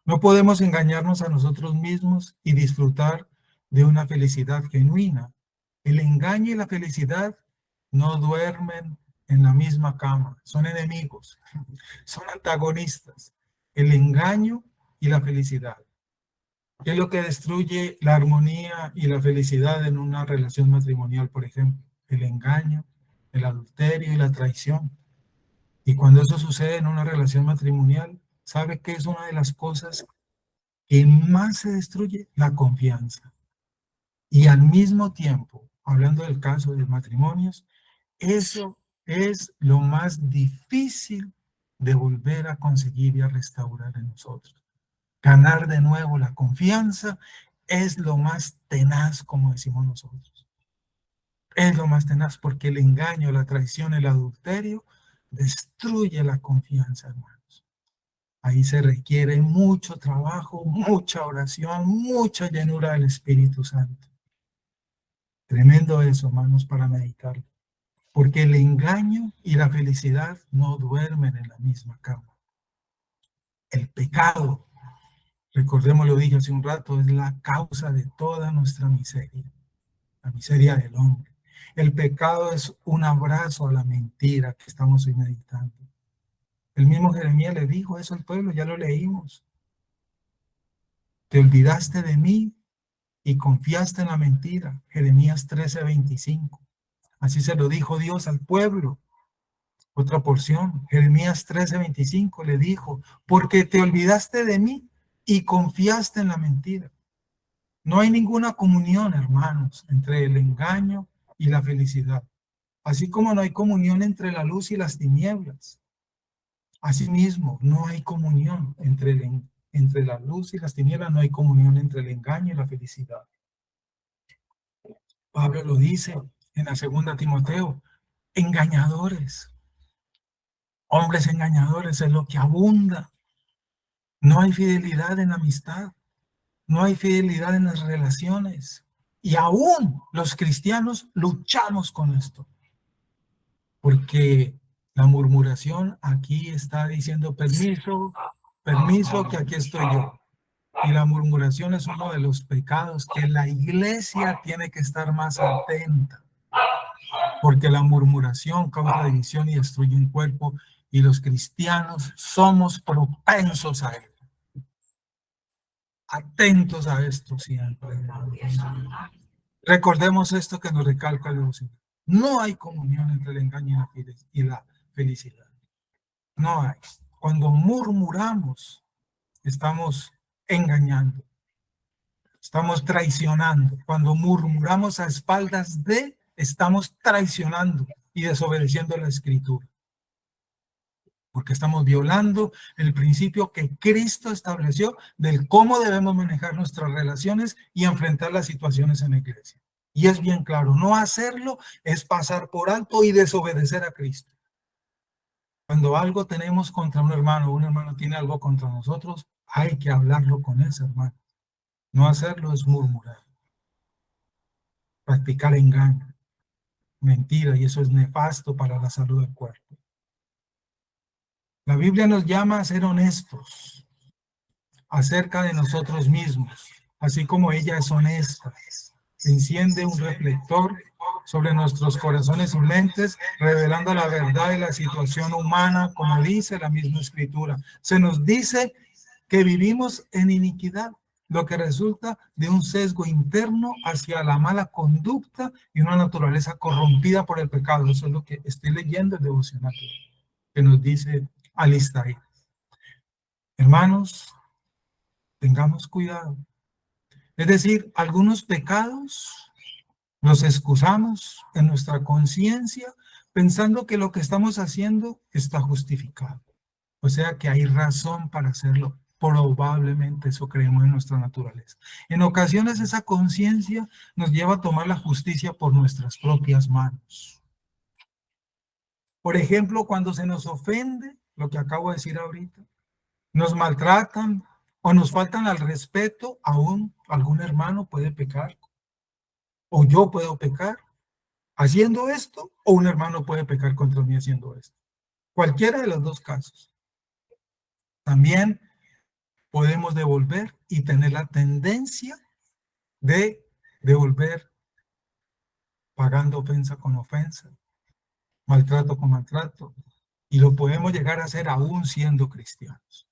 B: No podemos engañarnos a nosotros mismos y disfrutar de una felicidad genuina. El engaño y la felicidad no duermen en la misma cama, son enemigos, son antagonistas. El engaño y la felicidad. ¿Qué es lo que destruye la armonía y la felicidad en una relación matrimonial, por ejemplo? El engaño, el adulterio y la traición. Y cuando eso sucede en una relación matrimonial, ¿sabe qué es una de las cosas que más se destruye? La confianza. Y al mismo tiempo, hablando del caso de matrimonios, eso es lo más difícil de volver a conseguir y a restaurar en nosotros. Ganar de nuevo la confianza es lo más tenaz, como decimos nosotros. Es lo más tenaz porque el engaño, la traición, el adulterio destruye la confianza, hermanos. Ahí se requiere mucho trabajo, mucha oración, mucha llenura del Espíritu Santo. Tremendo eso, hermanos, para meditarlo. Porque el engaño y la felicidad no duermen en la misma cama. El pecado, recordemos, lo dije hace un rato, es la causa de toda nuestra miseria, la miseria del hombre. El pecado es un abrazo a la mentira que estamos hoy meditando. El mismo Jeremías le dijo eso al pueblo, ya lo leímos. Te olvidaste de mí y confiaste en la mentira. Jeremías 13:25. Así se lo dijo Dios al pueblo. Otra porción, Jeremías 13:25 le dijo, porque te olvidaste de mí y confiaste en la mentira. No hay ninguna comunión, hermanos, entre el engaño y la felicidad. Así como no hay comunión entre la luz y las tinieblas. Asimismo, no hay comunión entre la luz y las tinieblas, no hay comunión entre el engaño y la felicidad. Pablo lo dice en la segunda Timoteo, engañadores, hombres engañadores es lo que abunda. No hay fidelidad en la amistad, no hay fidelidad en las relaciones. Y aún los cristianos luchamos con esto. Porque la murmuración aquí está diciendo permiso, permiso, que aquí estoy yo. Y la murmuración es uno de los pecados que la iglesia tiene que estar más atenta. Porque la murmuración causa división y destruye un cuerpo. Y los cristianos somos propensos a ello. Atentos a esto siempre, hermanos. Recordemos esto que nos recalca el devocional. No hay comunión entre el engaño y la felicidad. No hay. Cuando murmuramos, estamos engañando, estamos traicionando. Cuando murmuramos a espaldas de, estamos traicionando y desobedeciendo la Escritura. Porque estamos violando el principio que Cristo estableció del cómo debemos manejar nuestras relaciones y enfrentar las situaciones en la iglesia. Y es bien claro, no hacerlo es pasar por alto y desobedecer a Cristo. Cuando algo tenemos contra un hermano tiene algo contra nosotros, hay que hablarlo con ese hermano. No hacerlo es murmurar, practicar engaño, mentira, y eso es nefasto para la salud del cuerpo. La Biblia nos llama a ser honestos acerca de nosotros mismos, así como ella es honesta. Enciende un reflector sobre nuestros corazones y mentes, revelando la verdad de la situación humana, como dice la misma Escritura. Se nos dice que vivimos en iniquidad, lo que resulta de un sesgo interno hacia la mala conducta y una naturaleza corrompida por el pecado. Eso es lo que estoy leyendo el devocional que nos dice Alistair. Hermanos, tengamos cuidado. Es decir, algunos pecados los excusamos en nuestra conciencia pensando que lo que estamos haciendo está justificado. O sea que hay razón para hacerlo. Probablemente eso creemos en nuestra naturaleza. En ocasiones esa conciencia nos lleva a tomar la justicia por nuestras propias manos. Por ejemplo, cuando se nos ofende, lo que acabo de decir ahorita, nos maltratan o nos faltan al respeto, aún algún hermano puede pecar. O yo puedo pecar haciendo esto, o un hermano puede pecar contra mí haciendo esto. Cualquiera de los dos casos. También podemos devolver y tener la tendencia de devolver pagando ofensa con ofensa, maltrato con maltrato. Y lo podemos llegar a hacer aún siendo cristianos.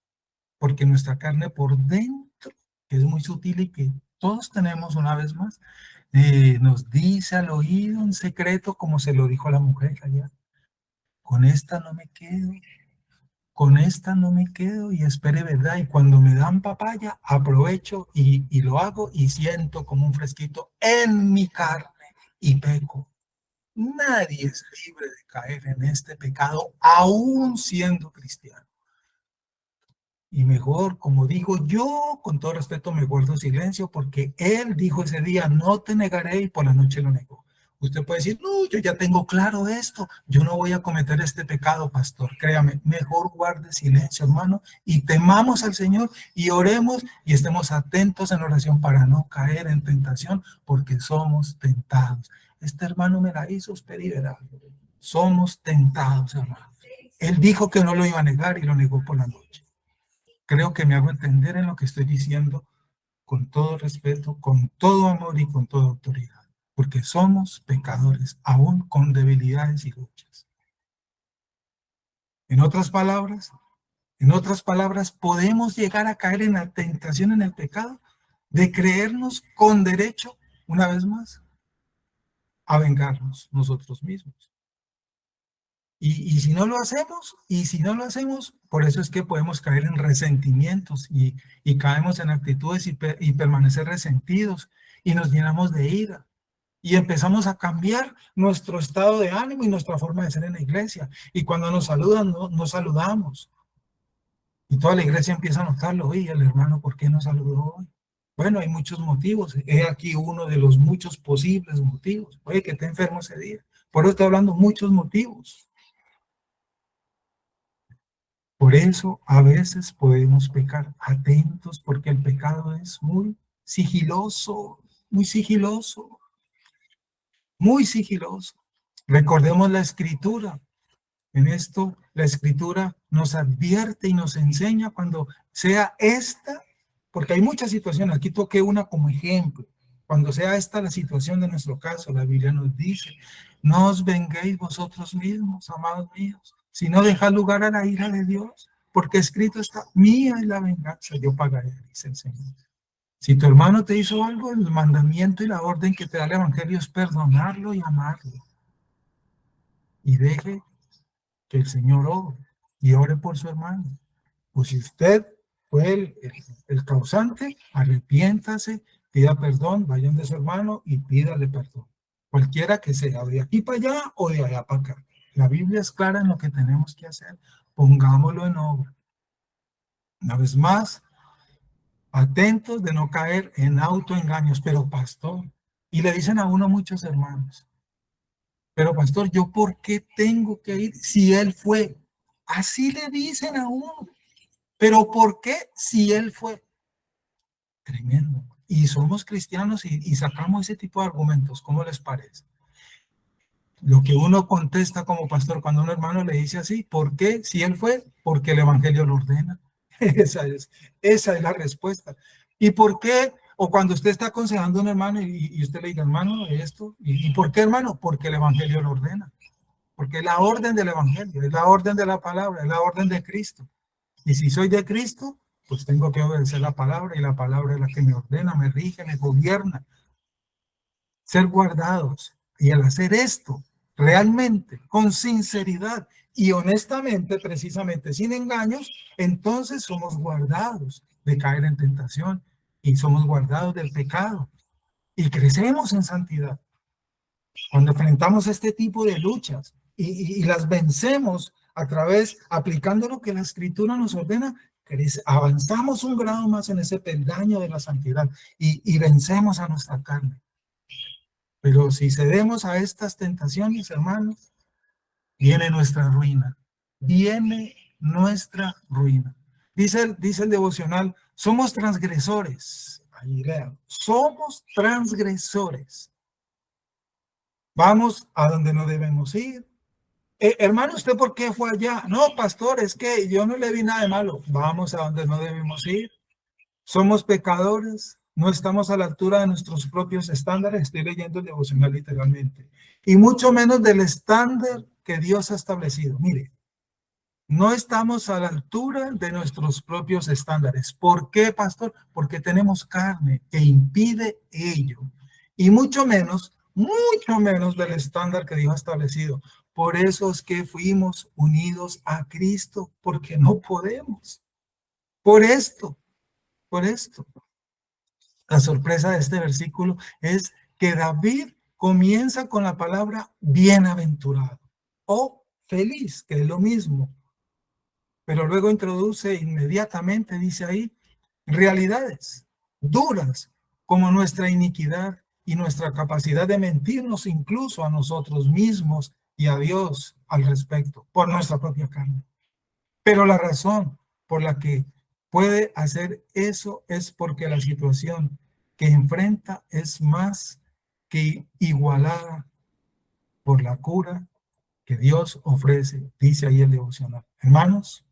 B: Porque nuestra carne por dentro, que es muy sutil y que todos tenemos una vez más, nos dice al oído en secreto, como se lo dijo a la mujer allá, con esta no me quedo, con esta no me quedo y espere verdad. Y cuando me dan papaya, aprovecho y lo hago y siento como un fresquito en mi carne y peco. Nadie es libre de caer en este pecado, aún siendo cristiano. Y mejor, como digo yo, con todo respeto me guardo silencio porque él dijo ese día, no te negaré, y por la noche lo negó. Usted puede decir, no, yo ya tengo claro esto, yo no voy a cometer este pecado, pastor. Créame, mejor guarde silencio, hermano, y temamos al Señor y oremos y estemos atentos en oración para no caer en tentación porque somos tentados. Este hermano me la hizo, usted y verá. Somos tentados, hermano. Él dijo que no lo iba a negar y lo negó por la noche. Creo que me hago entender en lo que estoy diciendo con todo respeto, con todo amor y con toda autoridad, porque somos pecadores, aún con debilidades y luchas. En otras palabras, podemos llegar a caer en la tentación, en el pecado, de creernos con derecho, una vez más, a vengarnos nosotros mismos. Y si no lo hacemos, por eso es que podemos caer en resentimientos y caemos en actitudes y permanecer resentidos y nos llenamos de ira. Y empezamos a cambiar nuestro estado de ánimo y nuestra forma de ser en la iglesia. Y cuando nos saludan, no saludamos. Y toda la iglesia empieza a notarlo. Oye, el hermano, ¿por qué no saludó hoy? Bueno, hay muchos motivos. He aquí uno de los muchos posibles motivos. Oye, que esté enfermo ese día. Por eso estoy hablando muchos motivos. Por eso a veces podemos pecar. Atentos, porque el pecado es muy sigiloso, muy sigiloso, muy sigiloso. Recordemos la escritura. En esto, la escritura nos advierte y nos enseña cuando sea esta, porque hay muchas situaciones, aquí toqué una como ejemplo. Cuando sea esta la situación de nuestro caso, la Biblia nos dice, no os venguéis vosotros mismos, amados míos, sino dejad lugar a la ira de Dios, porque escrito está, mía es la venganza, yo pagaré, dice el Señor. Si tu hermano te hizo algo, el mandamiento y la orden que te da el Evangelio es perdonarlo y amarlo. Y deje que el Señor ore y ore por su hermano. Pues si usted fue el causante, arrepiéntase, pida perdón, vayan de su hermano y pídale perdón. Cualquiera que sea, de aquí para allá o de allá para acá. La Biblia es clara en lo que tenemos que hacer. Pongámoslo en obra. Una vez más, atentos de no caer en autoengaños. Pero pastor, y le dicen a uno muchos hermanos, pero pastor, ¿yo por qué tengo que ir si él fue? Así le dicen a uno. Pero ¿por qué si él fue? Tremendo. Y somos cristianos y sacamos ese tipo de argumentos. ¿Cómo les parece? Lo que uno contesta como pastor cuando un hermano le dice así, ¿por qué si él fue? Porque el evangelio lo ordena. Esa es la respuesta. ¿Y por qué? O cuando usted está aconsejando a un hermano y usted le dice, hermano, esto. ¿Y por qué, hermano? Porque el evangelio lo ordena. Porque es la orden del evangelio, es la orden de la palabra, es la orden de Cristo. Y si soy de Cristo, pues tengo que obedecer la palabra y la palabra es la que me ordena, me rige, me gobierna. Ser guardados. Y al hacer esto, realmente, con sinceridad y honestamente, precisamente sin engaños, entonces somos guardados de caer en tentación y somos guardados del pecado y crecemos en santidad. Cuando enfrentamos este tipo de luchas y las vencemos a través, aplicando lo que la Escritura nos ordena, avanzamos un grado más en ese peldaño de la santidad y vencemos a nuestra carne. Pero si cedemos a estas tentaciones, hermanos, viene nuestra ruina. Viene nuestra ruina. Dice el devocional, somos transgresores. Ahí lean, somos transgresores. Vamos a donde no debemos ir. Hermano, ¿usted por qué fue allá? No, pastor, es que yo no le vi nada de malo. Vamos a donde no debemos ir. Somos pecadores, no estamos a la altura de nuestros propios estándares. Estoy leyendo el devocional literalmente. Y mucho menos del estándar que Dios ha establecido. Mire, no estamos a la altura de nuestros propios estándares. ¿Por qué, pastor? Porque tenemos carne que impide ello. Y mucho menos del estándar que Dios ha establecido. Por eso es que fuimos unidos a Cristo, porque no podemos. Por esto. La sorpresa de este versículo es que David comienza con la palabra bienaventurado o feliz, que es lo mismo. Pero luego introduce inmediatamente, dice ahí, realidades duras como nuestra iniquidad y nuestra capacidad de mentirnos incluso a nosotros mismos y a Dios al respecto, por nuestra propia carne. Pero la razón por la que puede hacer eso es porque la situación que enfrenta es más que igualada por la cura que Dios ofrece, dice ahí el devocional. Hermanos,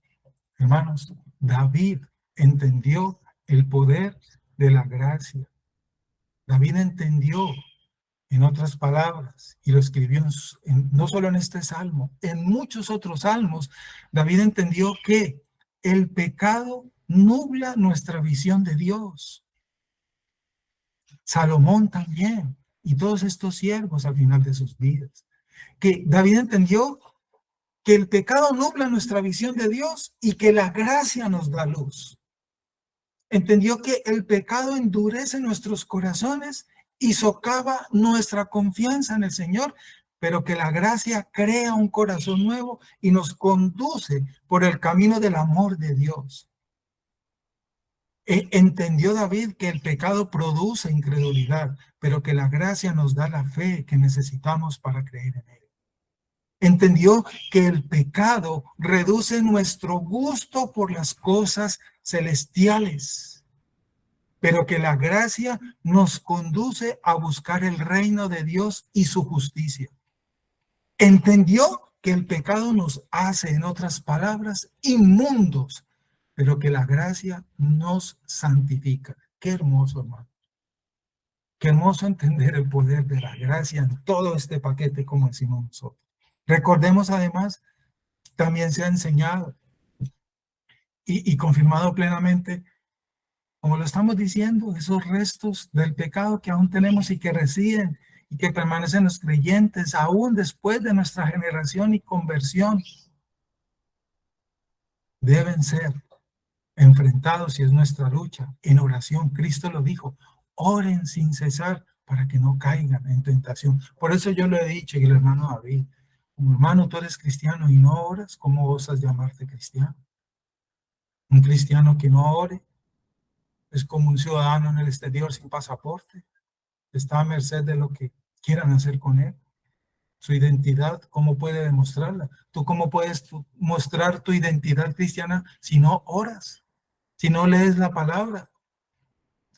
B: David entendió el poder de la gracia. David entendió, en otras palabras, y lo escribió no solo en este salmo, en muchos otros salmos, David entendió que el pecado nubla nuestra visión de Dios. Salomón también, y todos estos siervos al final de sus vidas. Que David entendió que el pecado nubla nuestra visión de Dios y que la gracia nos da luz. Entendió que el pecado endurece nuestros corazones y socava nuestra confianza en el Señor, pero que la gracia crea un corazón nuevo y nos conduce por el camino del amor de Dios. Entendió David que el pecado produce incredulidad, pero que la gracia nos da la fe que necesitamos para creer en él. Entendió que el pecado reduce nuestro gusto por las cosas celestiales, pero que la gracia nos conduce a buscar el reino de Dios y su justicia. Entendió que el pecado nos hace, en otras palabras, inmundos, pero que la gracia nos santifica. Qué hermoso, hermano. Qué hermoso entender el poder de la gracia en todo este paquete, como decimos nosotros. Recordemos además, también se ha enseñado y confirmado plenamente, como lo estamos diciendo, esos restos del pecado que aún tenemos y que residen y que permanecen los creyentes aún después de nuestra generación y conversión, deben ser enfrentados, y es nuestra lucha, en oración. Cristo lo dijo, oren sin cesar para que no caigan en tentación. Por eso yo lo he dicho, y el hermano David, como hermano, tú eres cristiano y no oras, ¿cómo osas llamarte cristiano? Un cristiano que no ore es como un ciudadano en el exterior sin pasaporte, está a merced de lo que quieran hacer con él. Su identidad, ¿cómo puede demostrarla? ¿Tú cómo puedes mostrar tu identidad cristiana si no oras, si no lees la palabra?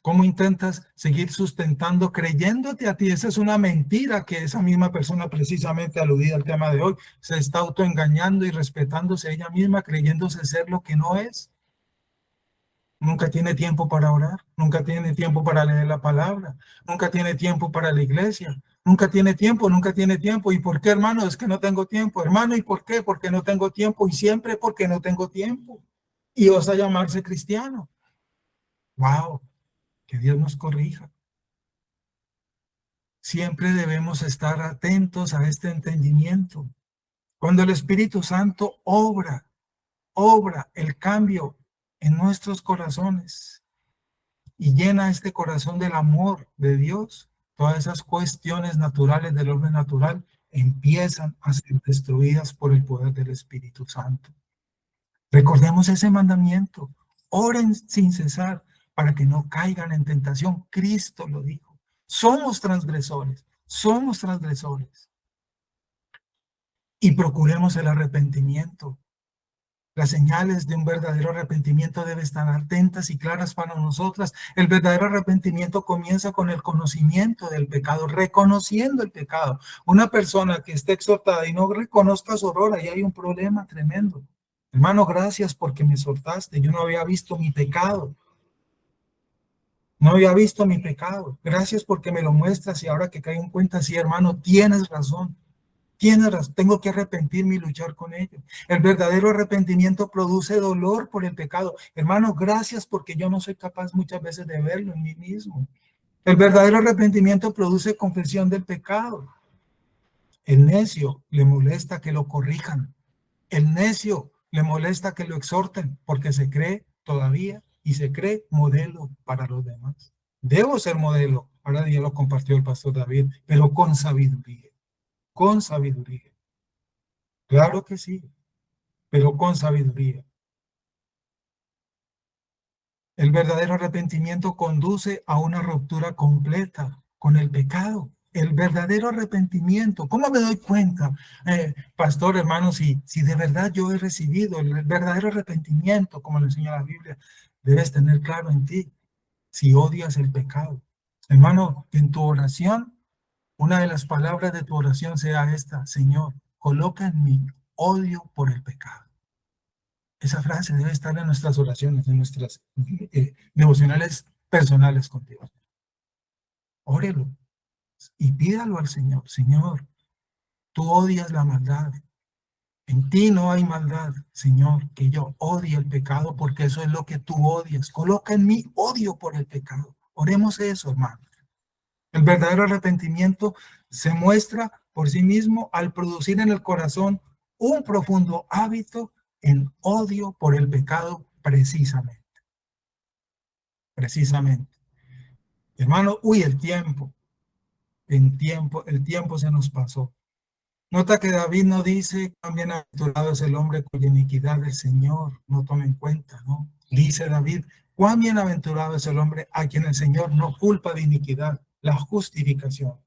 B: ¿Cómo intentas seguir sustentando, creyéndote a ti? Esa es una mentira que esa misma persona, precisamente aludida al tema de hoy, se está autoengañando y respetándose a ella misma, creyéndose ser lo que no es. Nunca tiene tiempo para orar, nunca tiene tiempo para leer la palabra, nunca tiene tiempo para la iglesia, nunca tiene tiempo. ¿Y por qué, hermano? Es que no tengo tiempo. Hermano, ¿y por qué? Porque no tengo tiempo, y siempre porque no tengo tiempo. Y vas a llamarse cristiano. ¡Wow! Que Dios nos corrija. Siempre debemos estar atentos a este entendimiento. Cuando el Espíritu Santo obra el cambio en nuestros corazones y llena este corazón del amor de Dios, todas esas cuestiones naturales del orden natural empiezan a ser destruidas por el poder del Espíritu Santo. Recordemos ese mandamiento. Oren sin cesar para que no caigan en tentación. Cristo lo dijo. Somos transgresores. Y procuremos el arrepentimiento. Las señales de un verdadero arrepentimiento deben estar atentas y claras para nosotras. El verdadero arrepentimiento comienza con el conocimiento del pecado, reconociendo el pecado. Una persona que esté exhortada y no reconozca su error, ahí hay un problema tremendo. Hermano, gracias porque me exhortaste. Yo no había visto mi pecado. Gracias porque me lo muestras, y ahora que caigo en cuenta, sí, hermano, tienes razón. Tengo que arrepentirme y luchar con ello. El verdadero arrepentimiento produce dolor por el pecado. Hermano, gracias porque yo no soy capaz muchas veces de verlo en mí mismo. El verdadero arrepentimiento produce confesión del pecado. El necio le molesta que lo corrijan. El necio le molesta que lo exhorten porque se cree todavía y se cree modelo para los demás. Debo ser modelo. Ahora ya lo compartió el pastor David, pero con sabiduría. Con sabiduría. Claro que sí, pero con sabiduría. El verdadero arrepentimiento conduce a una ruptura completa con el pecado. El verdadero arrepentimiento. ¿Cómo me doy cuenta, pastor, hermano, si de verdad yo he recibido el verdadero arrepentimiento, como lo enseña la Biblia? Debes tener claro en ti si odias el pecado. Hermano, en tu oración, una de las palabras de tu oración sea esta: Señor, coloca en mí odio por el pecado. Esa frase debe estar en nuestras oraciones, en nuestras devocionales personales con Dios. Órelo y pídalo al Señor. Señor, tú odias la maldad. En ti no hay maldad, Señor, que yo odie el pecado, porque eso es lo que tú odias. Coloca en mí odio por el pecado. Oremos eso, hermano. El verdadero arrepentimiento se muestra por sí mismo al producir en el corazón un profundo hábito en odio por el pecado precisamente. Precisamente. Hermano, el tiempo se nos pasó. Nota que David no dice, cuán bienaventurado es el hombre cuya iniquidad el Señor no toma en cuenta, ¿no? Dice David, cuán bienaventurado es el hombre a quien el Señor no culpa de iniquidad, la justificación.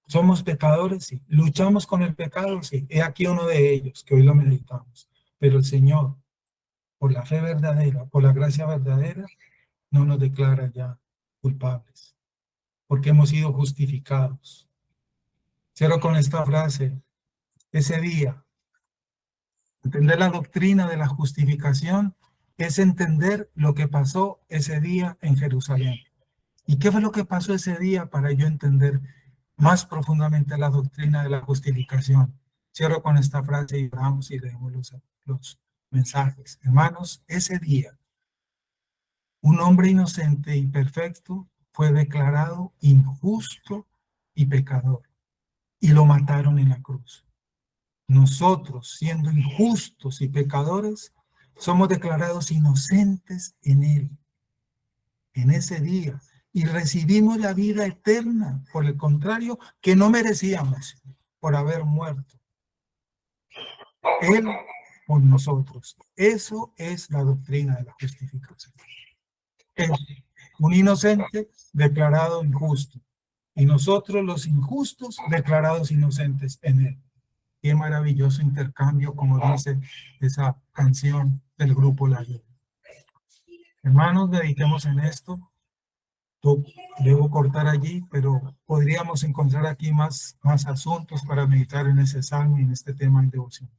B: ¿Somos pecadores? Sí. ¿Luchamos con el pecado? Sí. He aquí uno de ellos, que hoy lo meditamos. Pero el Señor, por la fe verdadera, por la gracia verdadera, no nos declara ya culpables, porque hemos sido justificados. Cierro con esta frase. Ese día, entender la doctrina de la justificación es entender lo que pasó ese día en Jerusalén. ¿Y qué fue lo que pasó ese día para yo entender más profundamente la doctrina de la justificación? Cierro con esta frase y vamos y leemos los mensajes. Hermanos, ese día, un hombre inocente y perfecto fue declarado injusto y pecador y lo mataron en la cruz. Nosotros, siendo injustos y pecadores, somos declarados inocentes en Él, en ese día, y recibimos la vida eterna, por el contrario, que no merecíamos por haber muerto. Él por nosotros. Eso es la doctrina de la justificación. Es un inocente declarado injusto, y nosotros los injustos declarados inocentes en Él. Qué maravilloso intercambio, como dice esa canción del grupo La Guía. Hermanos, dediquemos en esto. Debo cortar allí, pero podríamos encontrar aquí más asuntos para meditar en ese salmo y en este tema de devoción.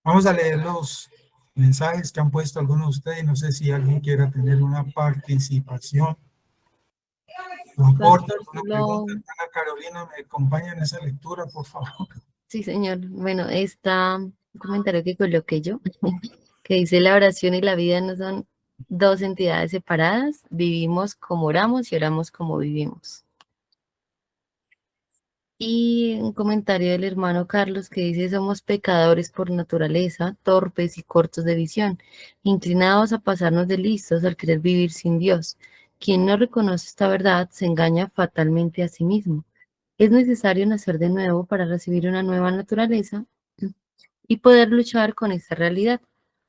B: Vamos a leer los mensajes que han puesto algunos de ustedes. No sé si alguien quiera tener una participación. No importa, una pregunta. Ana Carolina, ¿me acompaña en esa lectura, por favor?
A: Sí, señor. Bueno, está un comentario que coloqué yo, que dice: la oración y la vida no son dos entidades separadas, vivimos como oramos y oramos como vivimos. Y un comentario del hermano Carlos que dice: somos pecadores por naturaleza, torpes y cortos de visión, inclinados a pasarnos de listos al querer vivir sin Dios. Quien no reconoce esta verdad se engaña fatalmente a sí mismo. Es necesario nacer de nuevo para recibir una nueva naturaleza y poder luchar con esta realidad.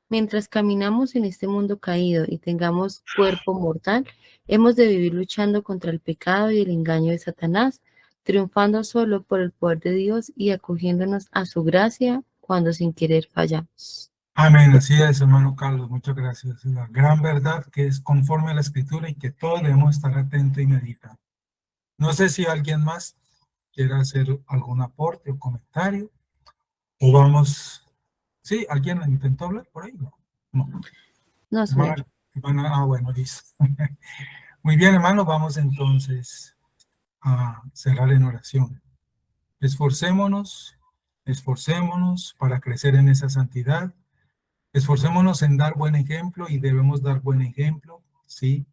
A: Mientras caminamos en este mundo caído y tengamos cuerpo mortal, hemos de vivir luchando contra el pecado y el engaño de Satanás, triunfando solo por el poder de Dios y acogiéndonos a su gracia cuando sin querer fallamos.
B: Amén, así es, hermano Carlos, muchas gracias. Es la gran verdad que es conforme a la Escritura y que todos debemos estar atentos y meditar. No sé si alguien más quiera hacer algún aporte o comentario, o vamos... ¿Sí? ¿Alguien intentó hablar por ahí? No.
A: No, señor.
B: Bueno, listo. Muy bien, hermanos, vamos entonces a cerrar en oración. Esforcémonos para crecer en esa santidad. Esforcémonos en dar buen ejemplo, y debemos dar buen ejemplo, sí,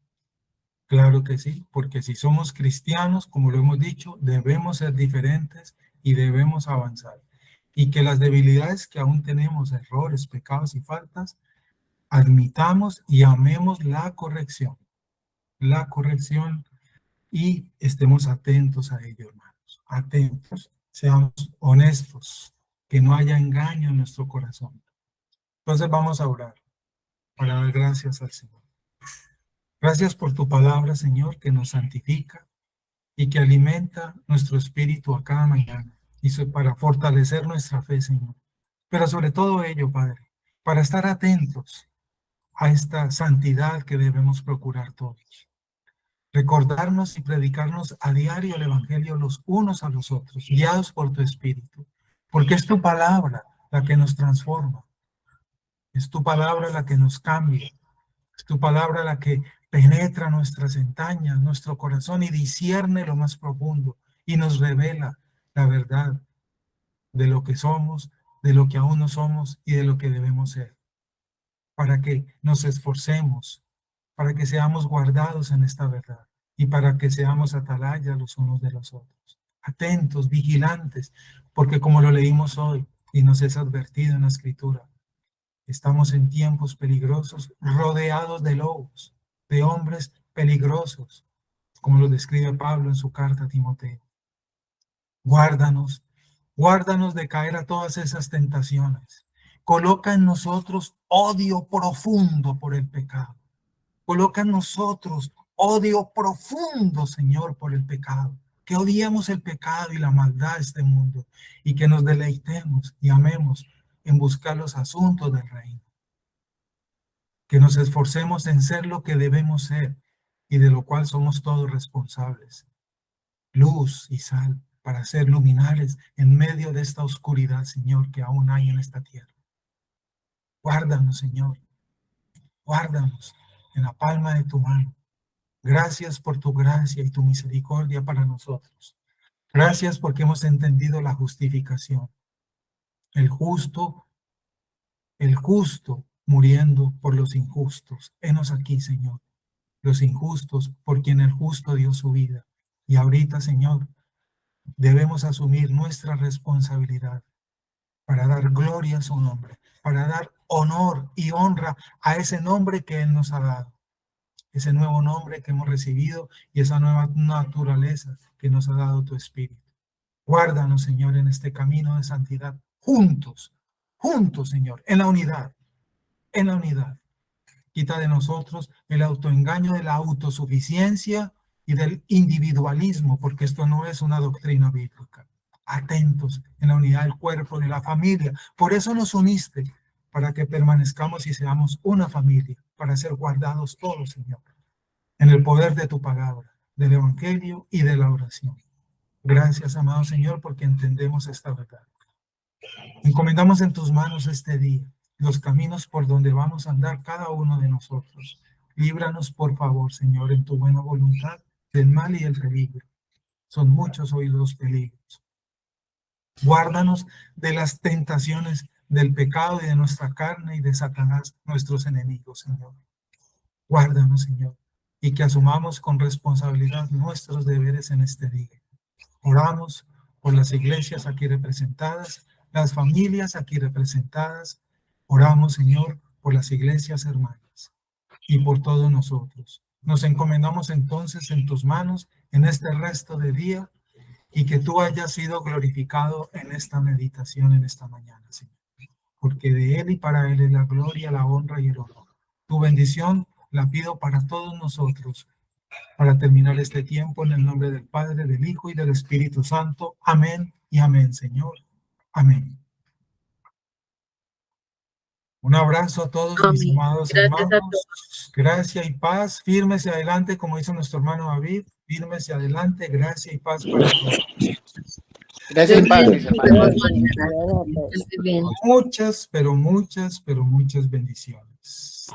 B: claro que sí, porque si somos cristianos, como lo hemos dicho, debemos ser diferentes y debemos avanzar. Y que las debilidades que aún tenemos, errores, pecados y faltas, admitamos y amemos la corrección y estemos atentos a ello, hermanos, atentos, seamos honestos, que no haya engaño en nuestro corazón. Entonces vamos a orar para dar gracias al Señor. Gracias por tu palabra, Señor, que nos santifica y que alimenta nuestro espíritu a cada mañana, y para fortalecer nuestra fe, Señor. Pero sobre todo ello, Padre, para estar atentos a esta santidad que debemos procurar todos. Recordarnos y predicarnos a diario el Evangelio los unos a los otros, guiados por tu Espíritu, porque es tu palabra la que nos transforma, es tu palabra la que nos cambia, es tu palabra la que penetra nuestras entrañas, nuestro corazón, y discierne lo más profundo y nos revela la verdad de lo que somos, de lo que aún no somos y de lo que debemos ser, para que nos esforcemos, para que seamos guardados en esta verdad y para que seamos atalayas los unos de los otros, atentos, vigilantes, porque como lo leímos hoy, y nos es advertido en la Escritura. Estamos en tiempos peligrosos, rodeados de lobos, de hombres peligrosos, como lo describe Pablo en su carta a Timoteo. Guárdanos, guárdanos de caer a todas esas tentaciones. Coloca en nosotros odio profundo por el pecado. Coloca en nosotros odio profundo, Señor, por el pecado. Que odiemos el pecado y la maldad de este mundo y que nos deleitemos y amemos en buscar los asuntos del reino. Que nos esforcemos en ser lo que debemos ser y de lo cual somos todos responsables. Luz y sal para ser luminares en medio de esta oscuridad, Señor, que aún hay en esta tierra. Guárdanos, Señor. Guárdanos en la palma de tu mano. Gracias por tu gracia y tu misericordia para nosotros. Gracias porque hemos entendido la justificación. El justo muriendo por los injustos. Henos aquí, Señor. Los injustos por quien el justo dio su vida. Y ahorita, Señor, debemos asumir nuestra responsabilidad para dar gloria a su nombre, para dar honor y honra a ese nombre que Él nos ha dado. Ese nuevo nombre que hemos recibido y esa nueva naturaleza que nos ha dado tu Espíritu. Guárdanos, Señor, en este camino de santidad, juntos, Señor, en la unidad, en la unidad. Quita de nosotros el autoengaño de la autosuficiencia y del individualismo, porque esto no es una doctrina bíblica. Atentos en la unidad del cuerpo, de la familia. Por eso nos uniste, para que permanezcamos y seamos una familia, para ser guardados todos, Señor, en el poder de tu palabra, del evangelio y de la oración. Gracias, amado Señor, porque entendemos esta verdad. Encomendamos en tus manos este día los caminos por donde vamos a andar cada uno de nosotros. Líbranos, por favor, Señor, en tu buena voluntad, del mal y el peligro. Son muchos hoy los peligros. Guárdanos de las tentaciones del pecado y de nuestra carne y de Satanás, nuestros enemigos, Señor. Guárdanos, Señor, y que asumamos con responsabilidad nuestros deberes en este día. Oramos por las iglesias aquí representadas, las familias aquí representadas. Oramos, Señor, por las iglesias hermanas y por todos nosotros. Nos encomendamos entonces en tus manos en este resto de día y que tú hayas sido glorificado en esta meditación en esta mañana, Señor. Porque de Él y para Él es la gloria, la honra y el honor. Tu bendición la pido para todos nosotros, para terminar este tiempo en el nombre del Padre, del Hijo y del Espíritu Santo. Amén y amén, Señor. Amén. Un abrazo a todos mis
A: Amén.
B: amados
A: Gracias a
B: hermanos. Gracia y paz. Fírmese adelante, como dice nuestro hermano David. Fírmese adelante. Gracia y paz para todos.
D: Gracias y paz, mis
A: Nos vemos
D: hermanos.
A: mañana. Que estés bien.
B: Muchas, pero muchas bendiciones.